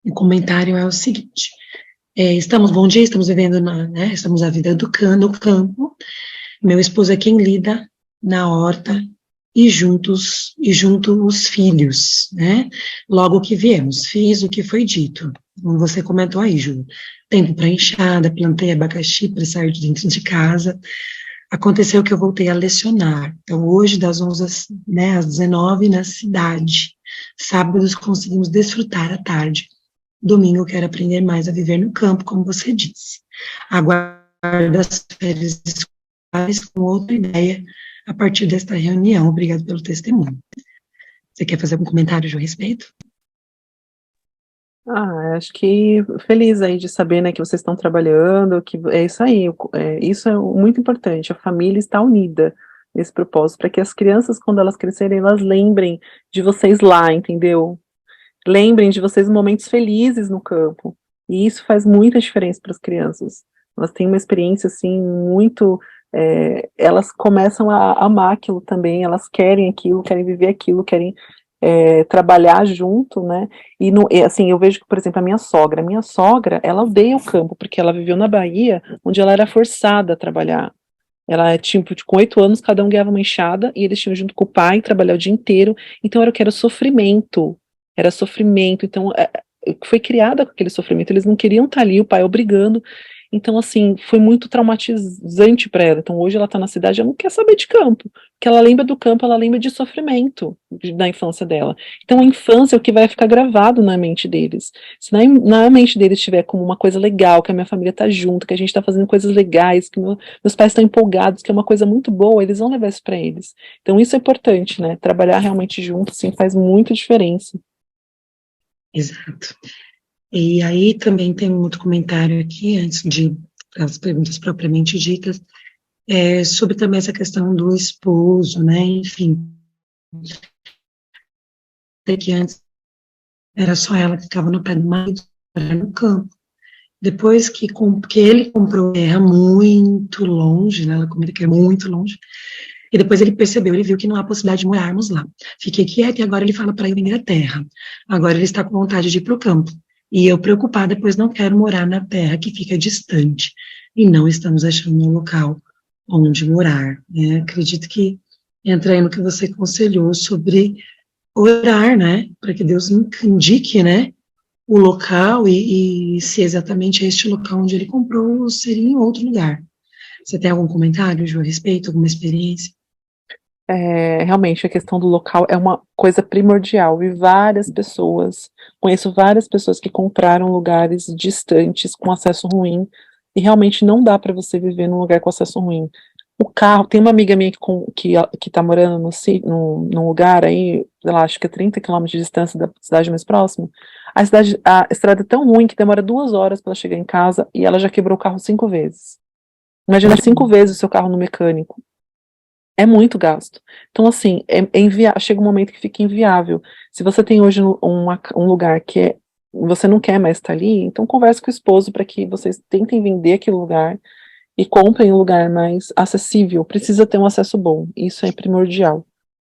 O comentário é o seguinte: bom dia, estamos vivendo, né, estamos a vida no campo, meu esposo é quem lida na horta e junto os filhos, né? Logo que viemos, fiz o que foi dito, como você comentou aí, Ju, tempo para enxada, plantei abacaxi para sair de dentro de casa, aconteceu que eu voltei a lecionar, então hoje das 11, né, às 19 na cidade, sábados conseguimos desfrutar à tarde, domingo eu quero aprender mais a viver no campo, como você disse, aguardo as férias escolares com outra ideia, a partir desta reunião. Obrigado pelo testemunho. Você quer fazer algum comentário a respeito? Acho que feliz aí de saber, né, que vocês estão trabalhando, que é isso aí, isso é muito importante, a família está unida nesse propósito, para que as crianças, quando elas crescerem, elas lembrem de vocês lá, entendeu? Lembrem de vocês momentos felizes no campo, e isso faz muita diferença para as crianças. Elas têm uma experiência, assim, muito... elas começam a amar aquilo também, elas querem aquilo, querem viver aquilo, querem trabalhar junto, né, e assim, eu vejo que, por exemplo, a minha sogra, ela odeia o campo, porque ela viveu na Bahia, onde ela era forçada a trabalhar. Ela, tipo, com 8 anos, cada um ganhava uma enxada, e eles tinham junto com o pai, trabalhar o dia inteiro, então era sofrimento, então foi criada com aquele sofrimento, eles não queriam estar ali, o pai obrigando, então, assim, foi muito traumatizante para ela. Então, hoje ela está na cidade, ela não quer saber de campo, porque ela lembra do campo, ela lembra de sofrimento da infância dela. Então, a infância é o que vai ficar gravado na mente deles. Se na mente deles estiver como uma coisa legal, que a minha família está junto, que a gente está fazendo coisas legais, que meus pais estão empolgados, que é uma coisa muito boa, eles vão levar isso para eles. Então, isso é importante, né? Trabalhar realmente junto, assim, faz muita diferença. Exato. E aí também tem um outro comentário aqui, antes de as perguntas propriamente ditas, sobre também essa questão do esposo, né, enfim, até que antes era só ela que ficava no pé do marido, era no campo. Depois que ele comprou terra muito longe, né, ela comenta que é muito longe, e depois ele percebeu, ele viu que não há possibilidade de morarmos lá. Fiquei quieta e agora ele fala para eu vender a terra. Agora ele está com vontade de ir para o campo. E eu preocupada, pois não quero morar na terra que fica distante. E não estamos achando um local onde morar. Né? Acredito que entra aí no que você aconselhou sobre orar, né? Para que Deus indique, né? O local e se exatamente é este local onde ele comprou ou seria em outro lugar. Você tem algum comentário, Ju, a respeito, alguma experiência? Realmente, a questão do local é uma coisa primordial, e conheço várias pessoas que compraram lugares distantes, com acesso ruim, e realmente não dá para você viver num lugar com acesso ruim. O carro, tem uma amiga minha que tá morando num lugar aí, sei lá, acho que é 30 quilômetros de distância da cidade mais próxima, a estrada é tão ruim que demora 2 horas para ela chegar em casa, e ela já quebrou o carro 5 vezes. Imagina 5 vezes o seu carro no mecânico. É muito gasto. Então, assim, chega um momento que fica inviável. Se você tem hoje um lugar que você não quer mais estar ali, então converse com o esposo para que vocês tentem vender aquele lugar e comprem um lugar mais acessível, precisa ter um acesso bom, isso é primordial.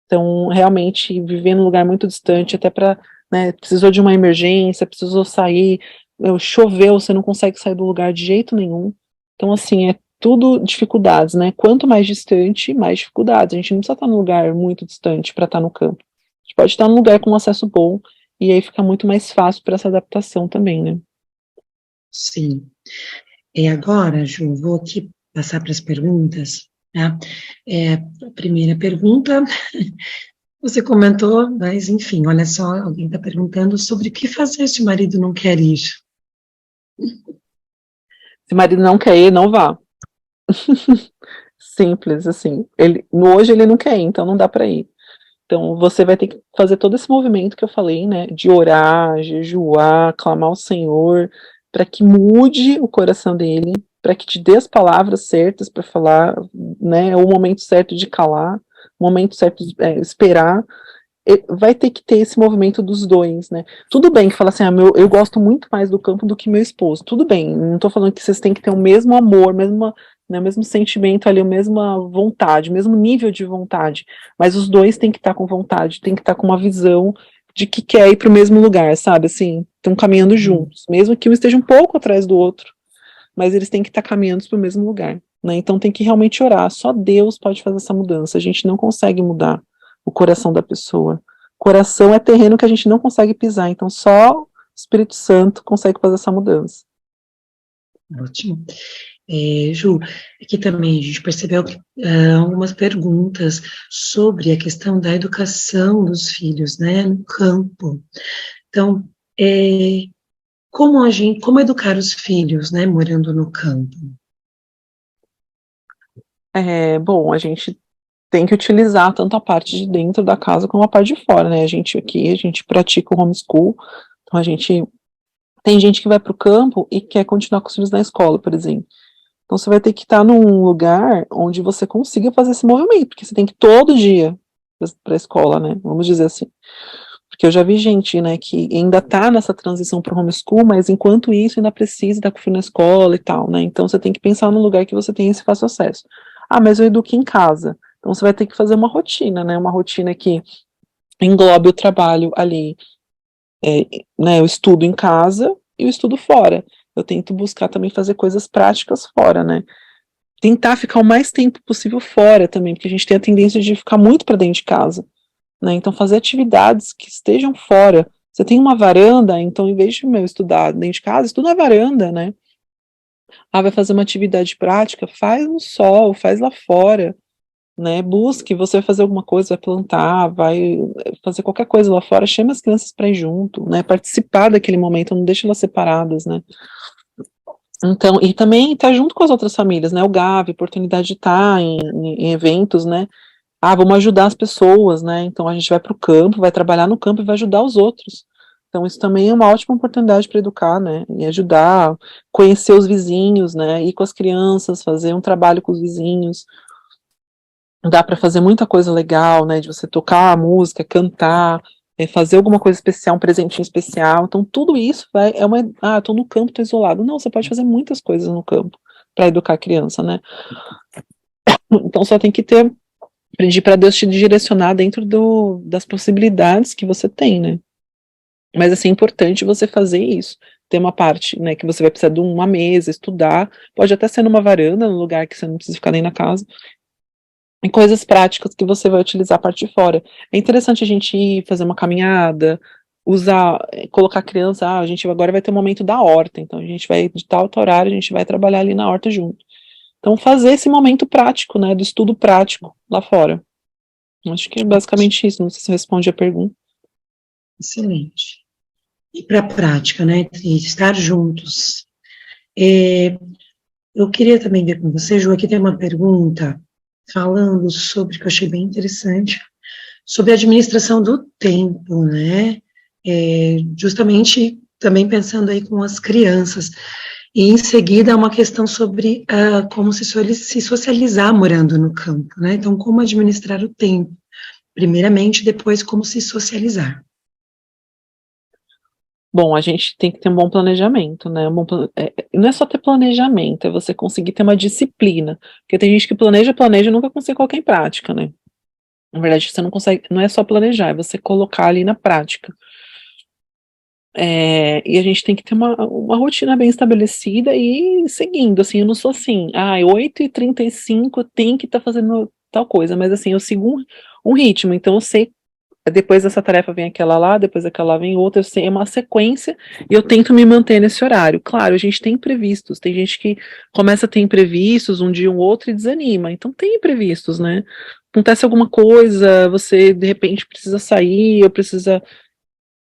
Então, realmente, viver num lugar muito distante, até para, né, precisou de uma emergência, precisou sair, choveu, você não consegue sair do lugar de jeito nenhum. Então, assim, é tudo dificuldades, né? Quanto mais distante, mais dificuldades. A gente não precisa estar num lugar muito distante para estar no campo. A gente pode estar num lugar com um acesso bom, e aí fica muito mais fácil para essa adaptação também, né? Sim. E agora, Ju, vou aqui passar para as perguntas, tá? A primeira pergunta, você comentou, mas enfim, olha só, alguém está perguntando sobre o que fazer se o marido não quer ir. Se o marido não quer ir, não vá. Simples, assim. Hoje ele não quer ir, então não dá para ir. Então você vai ter que fazer todo esse movimento que eu falei, né? De orar, jejuar, clamar ao Senhor, para que mude o coração dele, para que te dê as palavras certas para falar, né? O momento certo de calar, o momento certo de esperar. Vai ter que ter esse movimento dos dois, né? Tudo bem que fala assim, eu gosto muito mais do campo do que meu esposo. Tudo bem, não tô falando que vocês têm que ter o mesmo amor, né, o mesmo sentimento ali, a mesma vontade, o mesmo nível de vontade. Mas os dois têm que estar com vontade, têm que estar com uma visão de que quer ir para o mesmo lugar, sabe? Assim, estão caminhando juntos, mesmo que um esteja um pouco atrás do outro, mas eles têm que estar caminhando para o mesmo lugar, né? Então tem que realmente orar. Só Deus pode fazer essa mudança. A gente não consegue mudar o coração da pessoa. Coração é terreno que a gente não consegue pisar, então só o Espírito Santo consegue fazer essa mudança. Ótimo. Ju, aqui também a gente percebeu que, algumas perguntas sobre a questão da educação dos filhos, né, no campo. Então, como educar os filhos, né, morando no campo? Bom, a gente tem que utilizar tanto a parte de dentro da casa como a parte de fora, né? A gente pratica o homeschool, então tem gente que vai para o campo e quer continuar com os filhos na escola, por exemplo. Então você vai ter que estar num lugar onde você consiga fazer esse movimento, porque você tem que ir todo dia para a escola, né? Vamos dizer assim. Porque eu já vi gente, né, que ainda está nessa transição para o homeschool, mas enquanto isso ainda precisa estar com o filho na escola e tal, né? Então você tem que pensar num lugar que você tenha esse fácil acesso. Ah, mas eu educo em casa. Então você vai ter que fazer uma rotina, né? Uma rotina que englobe o trabalho ali, né? O estudo em casa e o estudo fora. Eu tento buscar também fazer coisas práticas fora, né? Tentar ficar o mais tempo possível fora também, porque a gente tem a tendência de ficar muito para dentro de casa, né? Então fazer atividades que estejam fora. Você tem uma varanda, então em vez de estudar dentro de casa, estuda na varanda, né? Ah, vai fazer uma atividade prática, faz no sol, faz lá fora, né? Busque, você vai fazer alguma coisa, vai plantar, vai fazer qualquer coisa lá fora, chama as crianças para ir junto, né? Participar daquele momento, não deixa elas separadas, né? Então, e também estar junto com as outras famílias, né? O GAV, oportunidade de estar em eventos, né? Ah, vamos ajudar as pessoas, né? Então a gente vai para o campo, vai trabalhar no campo e vai ajudar os outros. Então isso também é uma ótima oportunidade para educar, né? E ajudar, conhecer os vizinhos, né? Ir com as crianças, fazer um trabalho com os vizinhos. Dá para fazer muita coisa legal, né? De você tocar a música, cantar, fazer alguma coisa especial, um presentinho especial. Então tudo isso tô no campo, tô isolado. Não, você pode fazer muitas coisas no campo para educar a criança, né? Então só tem que pedir para Deus te direcionar dentro das possibilidades que você tem, né? Mas assim, é importante você fazer isso. Tem uma parte, né, que você vai precisar de uma mesa, estudar, pode até ser numa varanda, num lugar que você não precisa ficar nem na casa, e coisas práticas que você vai utilizar a parte de fora. É interessante a gente ir fazer uma caminhada, colocar a criança, a gente agora vai ter um momento da horta, então a gente vai, de tal horário, a gente vai trabalhar ali na horta junto. Então, fazer esse momento prático, né, do estudo prático lá fora. Acho que é basicamente isso, não sei se responde a pergunta. Excelente. E para a prática, né, de estar juntos. Eu queria também ver com você, Ju, aqui tem uma pergunta falando sobre, que eu achei bem interessante, sobre a administração do tempo, né, justamente também pensando aí com as crianças. E em seguida uma questão sobre como se socializar morando no campo, né? Então, como administrar o tempo, primeiramente, depois como se socializar. Bom, a gente tem que ter um bom planejamento, né? Não é só ter planejamento, é você conseguir ter uma disciplina. Porque tem gente que planeja e nunca consegue colocar em prática, né? Na verdade, você não consegue, não é só planejar, é você colocar ali na prática. E a gente tem que ter uma rotina bem estabelecida e ir seguindo, assim, eu não sou assim, 8h35 tem que estar fazendo tal coisa, mas assim, eu sigo um ritmo, então eu sei, depois dessa tarefa vem aquela lá, depois aquela lá vem outra, eu sei, é uma sequência, e eu tento me manter nesse horário. Claro, a gente tem imprevistos, tem gente que começa a ter imprevistos, um dia um outro, e desanima, então tem imprevistos, né? Acontece alguma coisa, você de repente precisa sair, ou precisa,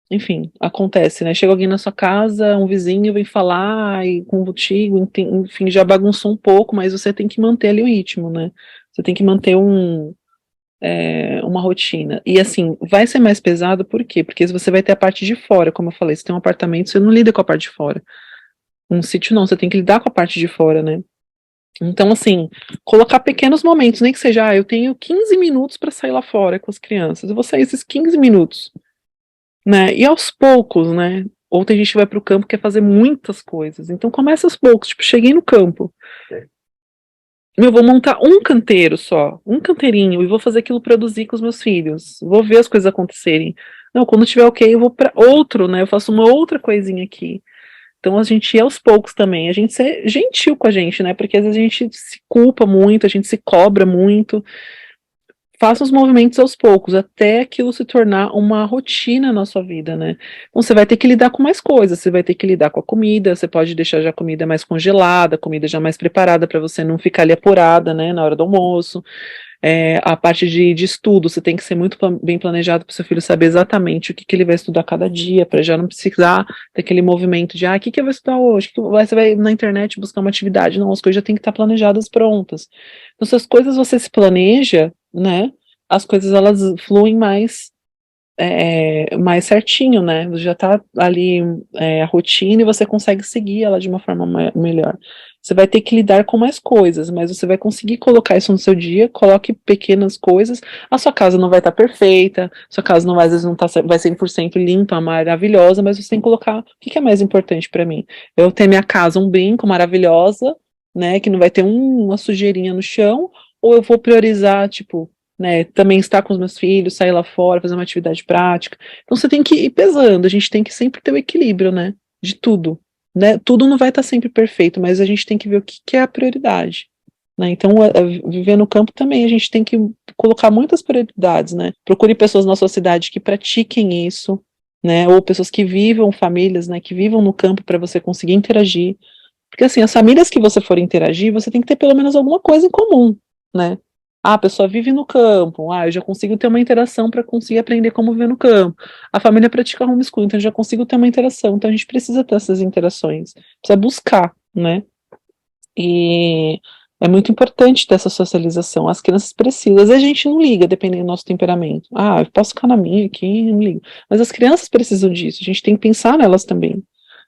enfim, acontece, né? Chega alguém na sua casa, um vizinho vem falar e contigo, enfim, já bagunçou um pouco, mas você tem que manter ali o ritmo, né? Você tem que manter uma rotina. E assim, vai ser mais pesado, por quê? Porque você vai ter a parte de fora, como eu falei, você tem um apartamento, você não lida com a parte de fora. Um sítio não, você tem que lidar com a parte de fora, né? Então, assim, colocar pequenos momentos, nem que seja, eu tenho 15 minutos para sair lá fora com as crianças, eu vou sair esses 15 minutos, né? E aos poucos, né? Ou tem gente que vai para o campo e quer fazer muitas coisas. Então começa aos poucos, tipo, cheguei no campo. Eu vou montar um canteiro só, um canteirinho, e vou fazer aquilo produzir com os meus filhos. Vou ver as coisas acontecerem. Não, quando tiver ok, eu vou para outro, né? Eu faço uma outra coisinha aqui. Então a gente ir aos poucos também, a gente ser gentil com a gente, né? Porque às vezes a gente se culpa muito, a gente se cobra muito. Faça os movimentos aos poucos, até aquilo se tornar uma rotina na sua vida, né? Então você vai ter que lidar com mais coisas, você vai ter que lidar com a comida, você pode deixar já a comida mais congelada, a comida já mais preparada para você não ficar ali apurada, né, na hora do almoço. A parte de estudo, você tem que ser muito bem planejado para o seu filho saber exatamente o que ele vai estudar cada dia, para já não precisar daquele movimento de, o que eu vou estudar hoje? Você vai na internet buscar uma atividade? Não, as coisas já têm que estar planejadas, prontas. Então, se as coisas você se planeja, né, as coisas elas fluem mais certinho, né? Já está ali a rotina e você consegue seguir ela de uma forma melhor. Você vai ter que lidar com mais coisas, mas você vai conseguir colocar isso no seu dia, coloque pequenas coisas, a sua casa não vai estar perfeita, sua casa não vai, às vezes não vai 100% limpa, maravilhosa, mas você tem que colocar, o que é mais importante para mim? Eu ter minha casa um brinco maravilhosa, né, que não vai ter uma sujeirinha no chão, ou eu vou priorizar, tipo, né, também estar com os meus filhos, sair lá fora, fazer uma atividade prática. Então você tem que ir pesando, a gente tem que sempre ter o equilíbrio, né, de tudo, né, tudo não vai estar sempre perfeito, mas a gente tem que ver o que é a prioridade, né, então viver no campo também, a gente tem que colocar muitas prioridades, né, procure pessoas na sua cidade que pratiquem isso, né, ou pessoas que vivam, famílias, né, que vivam no campo para você conseguir interagir, porque assim, as famílias que você for interagir, você tem que ter pelo menos alguma coisa em comum, né, a pessoa vive no campo, eu já consigo ter uma interação para conseguir aprender como viver no campo. A família pratica homeschooling, então eu já consigo ter uma interação. Então a gente precisa ter essas interações, precisa buscar, né? E é muito importante ter essa socialização. As crianças precisam. Às vezes a gente não liga, dependendo do nosso temperamento. Eu posso ficar na minha aqui, não ligo. Mas as crianças precisam disso, a gente tem que pensar nelas também.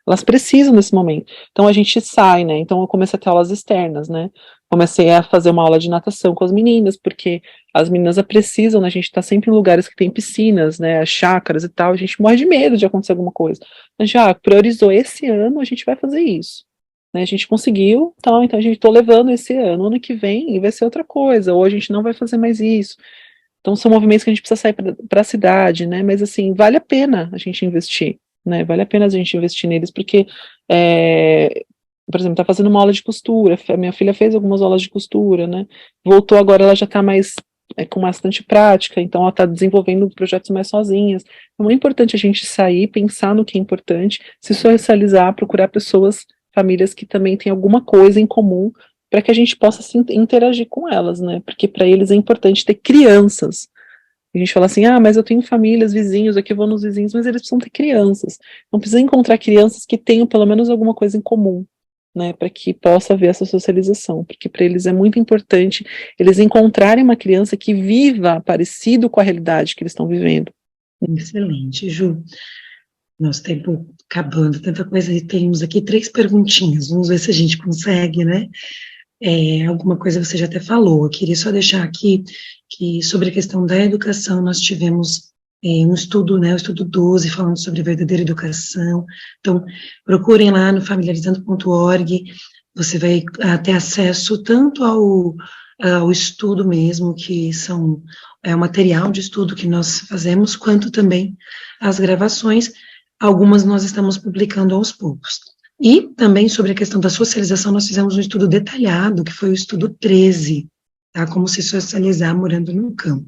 Elas precisam nesse momento. Então a gente sai, né? Então eu comecei a ter aulas externas, né? Comecei a fazer uma aula de natação com as meninas, porque as meninas precisam, né? A gente tá sempre em lugares que tem piscinas, né? Chácaras e tal, a gente morre de medo de acontecer alguma coisa. A gente priorizou esse ano, a gente vai fazer isso. Né? A gente conseguiu, então a gente tô levando esse ano. Ano que vem vai ser outra coisa, ou a gente não vai fazer mais isso. Então são movimentos que a gente precisa sair para a cidade, né? Mas assim, vale a pena a gente investir. Né, vale a pena a gente investir neles, porque, por exemplo, está fazendo uma aula de costura, minha filha fez algumas aulas de costura, né, voltou agora, ela já está mais, com bastante prática, então ela está desenvolvendo projetos mais sozinhas. Então é importante a gente sair, pensar no que é importante, se socializar, procurar pessoas, famílias que também têm alguma coisa em comum, para que a gente possa interagir com elas, né, porque para eles é importante ter crianças. A gente fala assim, mas eu tenho famílias, vizinhos, aqui eu vou nos vizinhos, mas eles precisam ter crianças. Então precisa encontrar crianças que tenham pelo menos alguma coisa em comum, né, para que possa haver essa socialização, porque para eles é muito importante eles encontrarem uma criança que viva parecido com a realidade que eles estão vivendo. Excelente, Ju. Nosso tempo acabando, tanta coisa, e temos aqui 3 perguntinhas, vamos ver se a gente consegue, né? Alguma coisa você já até falou, eu queria só deixar aqui que sobre a questão da educação nós tivemos um estudo, né, o estudo 12, falando sobre verdadeira educação. Então, procurem lá no familiarizando.org, você vai ter acesso tanto ao estudo mesmo, que é o material de estudo que nós fazemos, quanto também as gravações. Algumas nós estamos publicando aos poucos. E também sobre a questão da socialização, nós fizemos um estudo detalhado, que foi o estudo 13, tá? Como se socializar morando no campo.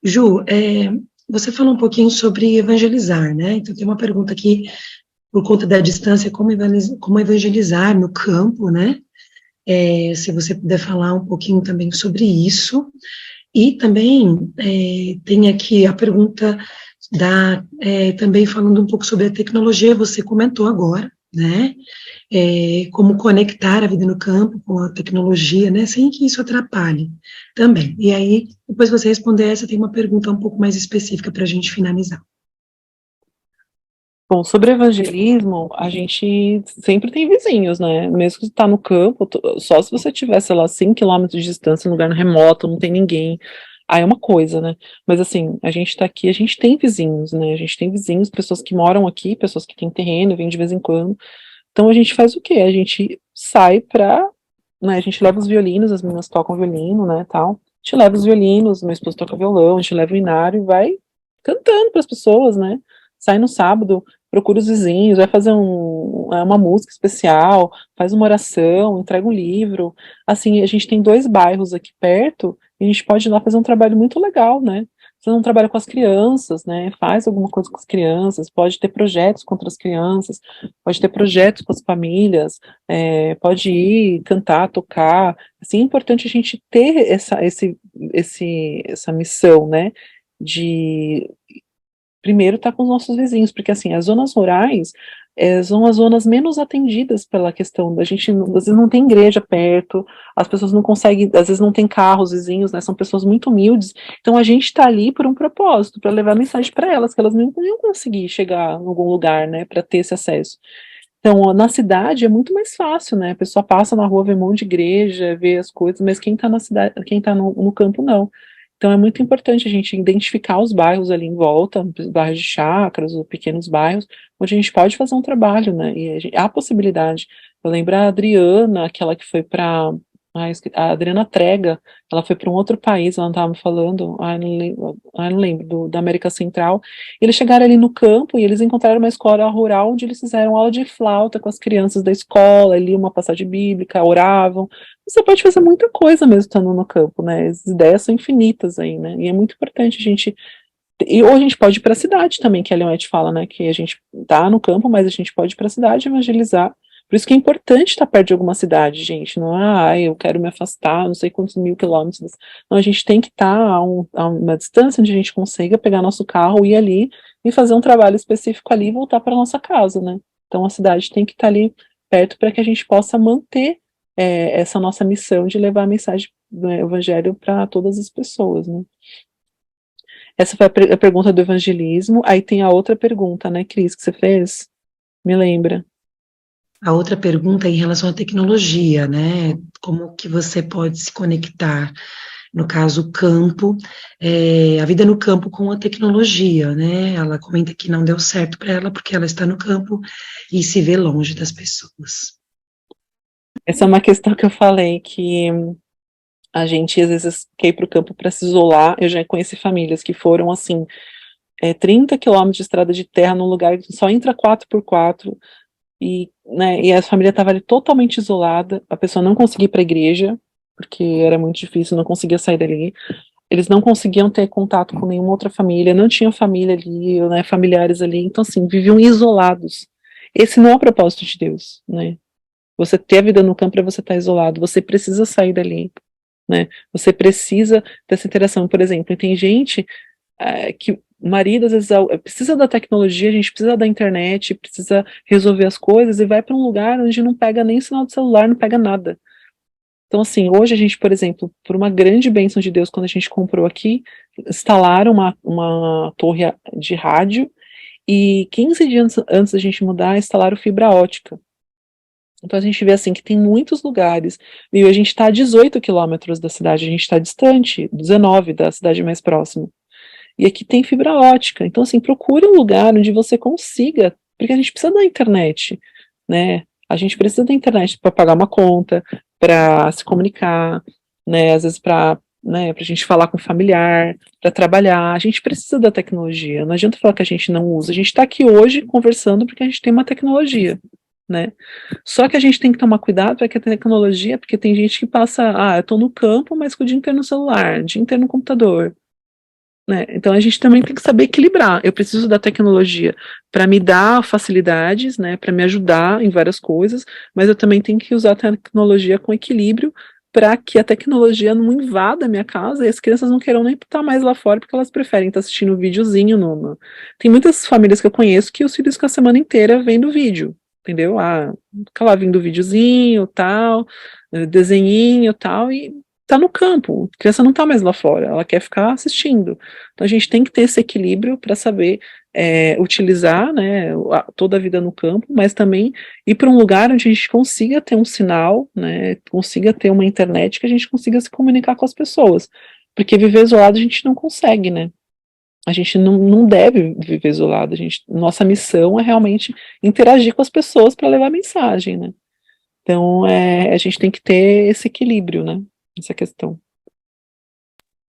Ju, você falou um pouquinho sobre evangelizar, né? Então tem uma pergunta aqui, por conta da distância, como evangelizar no campo, né? Se você puder falar um pouquinho também sobre isso. E também tem aqui a pergunta também falando um pouco sobre a tecnologia, você comentou agora, né? Como conectar a vida no campo com a tecnologia, né? Sem que isso atrapalhe também. E aí, depois você responder essa, tem uma pergunta um pouco mais específica para a gente finalizar. Bom, sobre evangelismo, a gente sempre tem vizinhos, né? Mesmo que você tá no campo, só se você tiver, sei lá, 5 quilômetros de distância, em lugar remoto, não tem ninguém, aí é uma coisa, né? Mas assim, a gente tá aqui, a gente tem vizinhos, né? A gente tem vizinhos, pessoas que moram aqui, pessoas que têm terreno, vêm de vez em quando. Então a gente faz o quê? A gente sai né? A gente leva os violinos, as meninas tocam violino, né, tal. A gente leva os violinos, meu esposo toca violão, a gente leva o inário e vai cantando para as pessoas, né? Sai no sábado, procura os vizinhos, vai fazer uma música especial, faz uma oração, entrega um livro. Assim, a gente tem 2 bairros aqui perto e a gente pode ir lá fazer um trabalho muito legal, né? Fazer um trabalho com as crianças, né? Faz alguma coisa com as crianças, pode ter projetos contra as crianças, pode ter projetos com as famílias, pode ir cantar, tocar. Assim, é importante a gente ter essa missão, né? De primeiro estar com os nossos vizinhos, porque assim, as zonas rurais são as zonas menos atendidas pela questão da gente, às vezes não tem igreja perto, as pessoas não conseguem, às vezes não tem carros vizinhos, né, são pessoas muito humildes, então a gente está ali por um propósito, para levar mensagem para elas, que elas não iam conseguir chegar em algum lugar, né, para ter esse acesso. Então, na cidade é muito mais fácil, né, a pessoa passa na rua, vê um monte de igreja, vê as coisas, mas quem está na cidade, quem está no campo, não. Então é muito importante a gente identificar os bairros ali em volta, bairros de chácaras ou pequenos bairros, onde a gente pode fazer um trabalho, né? E há possibilidade. Eu lembro a Adriana, aquela que foi para a Adriana Trega, ela foi para um outro país, ela não estava me falando, não lembro, da América Central. Eles chegaram ali no campo e eles encontraram uma escola rural onde eles fizeram aula de flauta com as crianças da escola, ali uma passagem bíblica, oravam. Você pode fazer muita coisa mesmo estando no campo, né? As ideias são infinitas aí, né? E é muito importante a gente. Ou a gente pode ir para a cidade também, que a Leonete fala, né? Que a gente tá no campo, mas a gente pode ir para a cidade evangelizar. Por isso que é importante estar perto de alguma cidade, gente. Não é, eu quero me afastar, não sei quantos 1000 quilômetros. Não, a gente tem que estar a uma distância onde a gente consiga pegar nosso carro, ir ali e fazer um trabalho específico ali e voltar para nossa casa, né? Então a cidade tem que estar ali perto para que a gente possa manter essa nossa missão de levar a mensagem do evangelho para todas as pessoas, né? Essa foi a pergunta do evangelismo. Aí tem a outra pergunta, né, Cris, que você fez? Me lembra. A outra pergunta é em relação à tecnologia, né? Como que você pode se conectar, no caso, o campo, a vida no campo com a tecnologia, né? Ela comenta que não deu certo para ela porque ela está no campo e se vê longe das pessoas. Essa é uma questão que eu falei, que a gente às vezes quer ir para o campo para se isolar. Eu já conheci famílias que foram assim, 30 quilômetros de estrada de terra num lugar que só entra 4x4, né, e a família estava ali totalmente isolada, a pessoa não conseguia ir para a igreja, porque era muito difícil, não conseguia sair dali. Eles não conseguiam ter contato com nenhuma outra família, não tinham família ali, né, familiares ali, então assim, viviam isolados. Esse não é o propósito de Deus, né? Você ter a vida no campo é você estar isolado, você precisa sair dali, né? Você precisa dessa interação, por exemplo, e tem gente que o marido às vezes precisa da tecnologia, a gente precisa da internet, precisa resolver as coisas e vai para um lugar onde não pega nem sinal de celular, não pega nada. Então assim, hoje a gente, por exemplo, por uma grande bênção de Deus, quando a gente comprou aqui, instalaram uma torre de rádio e 15 dias antes da gente mudar, instalaram fibra ótica. Então a gente vê assim que tem muitos lugares, e a gente está a 18 quilômetros da cidade, a gente está distante, 19 da cidade mais próxima. E aqui tem fibra ótica. Então, assim, procure um lugar onde você consiga, porque a gente precisa da internet, né? A gente precisa da internet para pagar uma conta, para se comunicar, né? Às vezes para, né, para a gente falar com o familiar, para trabalhar. A gente precisa da tecnologia. Não adianta falar que a gente não usa. A gente está aqui hoje conversando porque a gente tem uma tecnologia, né? Só que a gente tem que tomar cuidado para que a tecnologia, porque tem gente que passa, eu estou no campo, mas com o dia inteiro no celular, o dia inteiro no computador, né? Então a gente também tem que saber equilibrar. Eu preciso da tecnologia para me dar facilidades, né, para me ajudar em várias coisas, mas eu também tenho que usar a tecnologia com equilíbrio para que a tecnologia não invada a minha casa e as crianças não queiram nem estar mais lá fora porque elas preferem estar assistindo um videozinho Tem muitas famílias que eu conheço que os filhos ficam a semana inteira vendo vídeo, entendeu? Fica lá vendo videozinho, tal, desenhinho, tal, e tá no campo, a criança não tá mais lá fora, ela quer ficar assistindo. Então a gente tem que ter esse equilíbrio para saber utilizar, né, toda a vida no campo, mas também ir para um lugar onde a gente consiga ter um sinal, né, consiga ter uma internet que a gente consiga se comunicar com as pessoas, porque viver isolado a gente não consegue, né? A gente não deve viver isolado, nossa missão é realmente interagir com as pessoas para levar mensagem, né? Então a gente tem que ter esse equilíbrio, né? Essa questão.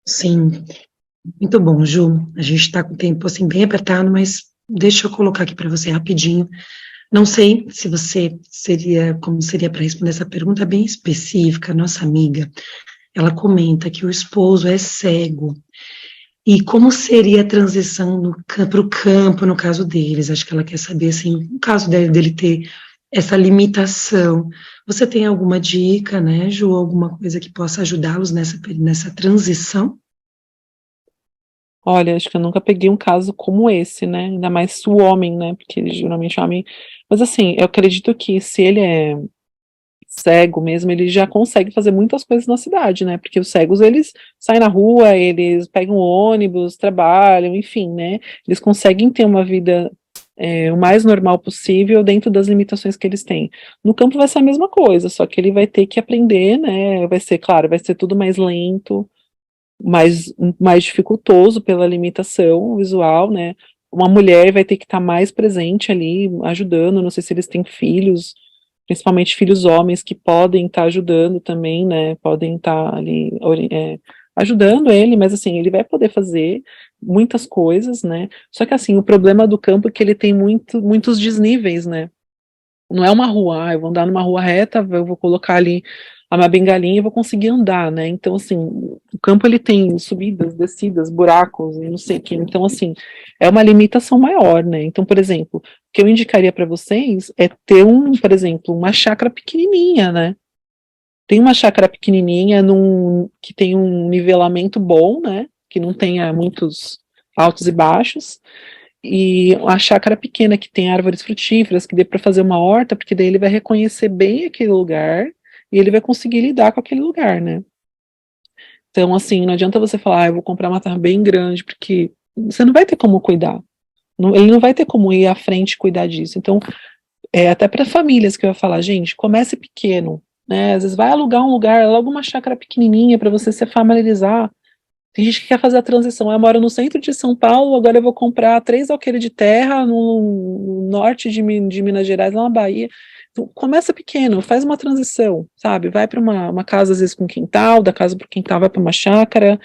Sim, muito bom, Ju. A gente está com o tempo assim bem apertado, mas deixa eu colocar aqui para você rapidinho. Não sei se você como seria para responder essa pergunta bem específica. Nossa amiga, ela comenta que o esposo é cego. E como seria a transição para o campo no caso deles? Acho que ela quer saber, assim, no caso dele ter essa limitação. Você tem alguma dica, né, Ju, alguma coisa que possa ajudá-los nessa transição? Olha, acho que eu nunca peguei um caso como esse, né? Ainda mais o homem, né? Porque geralmente o homem. Mas assim, eu acredito que se ele é cego mesmo, ele já consegue fazer muitas coisas na cidade, né? Porque os cegos, eles saem na rua, eles pegam ônibus, trabalham, enfim, né? Eles conseguem ter uma vida o mais normal possível dentro das limitações que eles têm. No campo vai ser a mesma coisa, só que ele vai ter que aprender, né? Vai ser, claro, vai ser tudo mais lento, mais dificultoso pela limitação visual, né? Uma mulher vai ter que estar mais presente ali, ajudando, não sei se eles têm filhos, principalmente filhos homens que podem estar ajudando também, né? Podem estar ali ajudando ele, mas assim, ele vai poder fazer muitas coisas, né? Só que assim, o problema do campo é que ele tem muitos desníveis, né? Não é uma rua, eu vou andar numa rua reta, eu vou colocar ali a minha bengalinha e vou conseguir andar, né? Então, assim, o campo ele tem subidas, descidas, buracos, e não sei o que. Então, assim, é uma limitação maior, né? Então, por exemplo, o que eu indicaria para vocês é ter por exemplo, uma chácara pequenininha, né? Tem uma chácara pequenininha que tem um nivelamento bom, né? Que não tenha muitos altos e baixos, e a chácara pequena que tem árvores frutíferas, que dê para fazer uma horta, porque daí ele vai reconhecer bem aquele lugar e ele vai conseguir lidar com aquele lugar, né? Então, assim, não adianta você falar, eu vou comprar uma terra bem grande, porque você não vai ter como cuidar. Ele não vai ter como ir à frente e cuidar disso. Então, até para famílias que eu ia falar, gente, comece pequeno, né? Às vezes vai alugar um lugar, logo uma chácara pequenininha para você se familiarizar. Tem gente que quer fazer a transição. Eu moro no centro de São Paulo, agora eu vou comprar 3 alqueires de terra no norte de Minas Gerais, lá na Bahia. Então, começa pequeno, faz uma transição, sabe? Vai para uma casa, às vezes, com quintal, da casa para o quintal vai para uma chácara,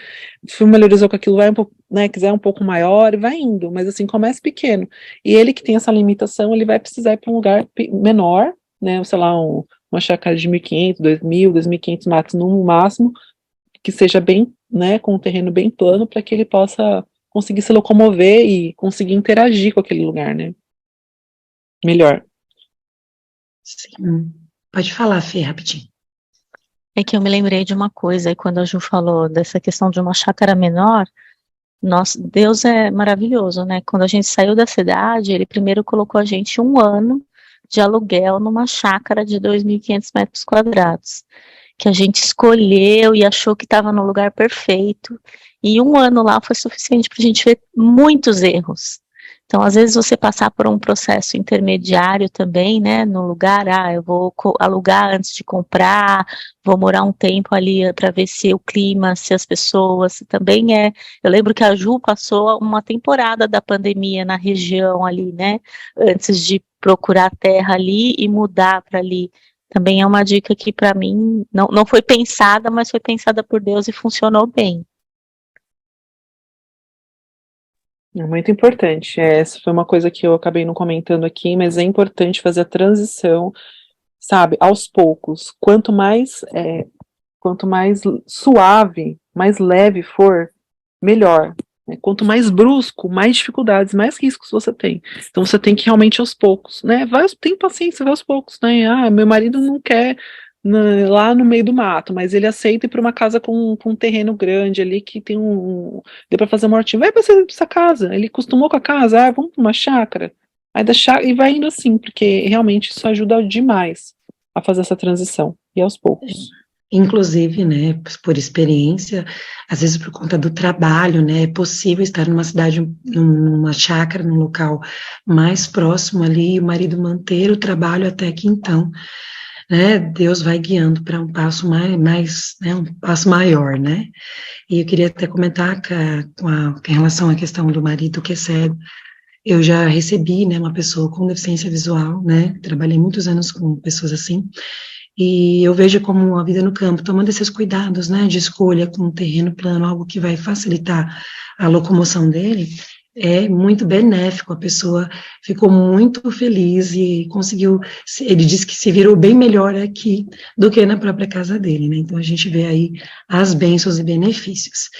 familiarizou com aquilo, vai um pouco, né, quiser um pouco maior, vai indo, mas assim, comece pequeno. E ele que tem essa limitação, ele vai precisar ir para um lugar menor, né, sei lá, uma chácara de 1.500, 2.000, 2.500 metros no máximo, que seja bem, né, com um terreno bem plano, para que ele possa conseguir se locomover e conseguir interagir com aquele lugar, né? Melhor. Sim. Pode falar, Fê, rapidinho. É que eu me lembrei de uma coisa, e quando a Ju falou dessa questão de uma chácara menor, Deus é maravilhoso, né? Quando a gente saiu da cidade, ele primeiro colocou a gente 1 ano de aluguel numa chácara de 2.500 metros quadrados, que a gente escolheu e achou que estava no lugar perfeito, e 1 ano lá foi suficiente para a gente ver muitos erros. Então, às vezes, você passar por um processo intermediário também, né, no lugar, eu vou alugar antes de comprar, vou morar um tempo ali para ver se o clima, se as pessoas, se também é. Eu lembro que a Ju passou uma temporada da pandemia na região ali, né, antes de procurar terra ali e mudar para ali. Também é uma dica que para mim não foi pensada, mas foi pensada por Deus e funcionou bem. É muito importante. Essa foi uma coisa que eu acabei não comentando aqui, mas é importante fazer a transição, sabe, aos poucos. Quanto mais suave, mais leve for, melhor. Né? Quanto mais brusco, mais dificuldades, mais riscos você tem. Então você tem que realmente aos poucos, né? Tem paciência, vai aos poucos, né? Meu marido não quer lá no meio do mato, mas ele aceita ir para uma casa com um terreno grande ali que tem deu para fazer uma hortinha. Vai para essa casa. Ele acostumou com a casa, vamos para uma chácara. Aí da chácara e vai indo assim, porque realmente isso ajuda demais a fazer essa transição e aos poucos. Inclusive, né, por experiência, às vezes por conta do trabalho, né, é possível estar numa cidade, numa chácara, num local mais próximo ali, e o marido manter o trabalho até que então, né, Deus vai guiando para um passo mais, né, um passo maior, né. E eu queria até comentar em relação à questão do marido que é cego, eu já recebi, né, uma pessoa com deficiência visual, né, trabalhei muitos anos com pessoas assim, e eu vejo como a vida no campo, tomando esses cuidados, né, de escolha com um terreno plano, algo que vai facilitar a locomoção dele, é muito benéfico, a pessoa ficou muito feliz e conseguiu, ele disse que se virou bem melhor aqui do que na própria casa dele, né, então a gente vê aí as bênçãos e benefícios.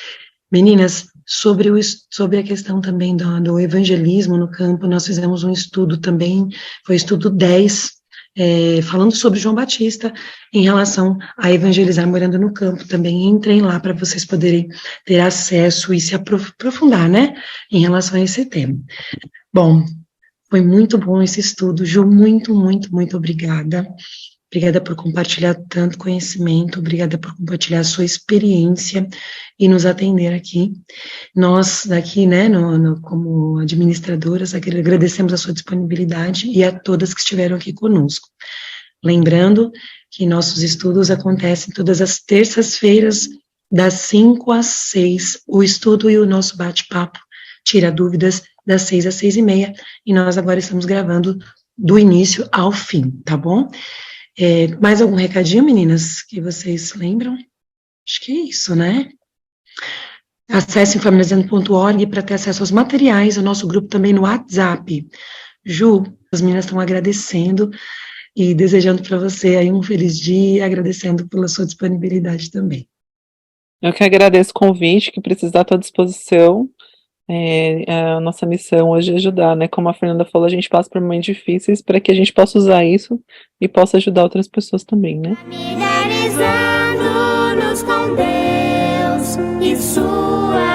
Meninas, sobre a questão também do evangelismo no campo, nós fizemos um estudo também, foi estudo 10, falando sobre João Batista em relação a evangelizar morando no campo. Também entrem lá para vocês poderem ter acesso e se aprofundar, né, em relação a esse tema. Bom, foi muito bom esse estudo, Ju, muito, muito, muito obrigada. Obrigada por compartilhar tanto conhecimento, obrigada por compartilhar a sua experiência e nos atender aqui. Nós, aqui, né, como administradoras, agradecemos a sua disponibilidade e a todas que estiveram aqui conosco. Lembrando que nossos estudos acontecem todas as terças-feiras, das 5 às 6, o estudo e o nosso bate-papo tira dúvidas das 6 às 6:30, e nós agora estamos gravando do início ao fim, tá bom? Mais algum recadinho, meninas, que vocês lembram? Acho que é isso, né? Acesse familiarizando.org para ter acesso aos materiais, o nosso grupo também no WhatsApp. Ju, as meninas estão agradecendo e desejando para você aí um feliz dia, agradecendo pela sua disponibilidade também. Eu que agradeço o convite, que precisar estou à disposição. A nossa missão hoje é ajudar, né? Como a Fernanda falou, a gente passa por momentos difíceis para que a gente possa usar isso e possa ajudar outras pessoas também, né? Familiarizando-nos com Deus e sua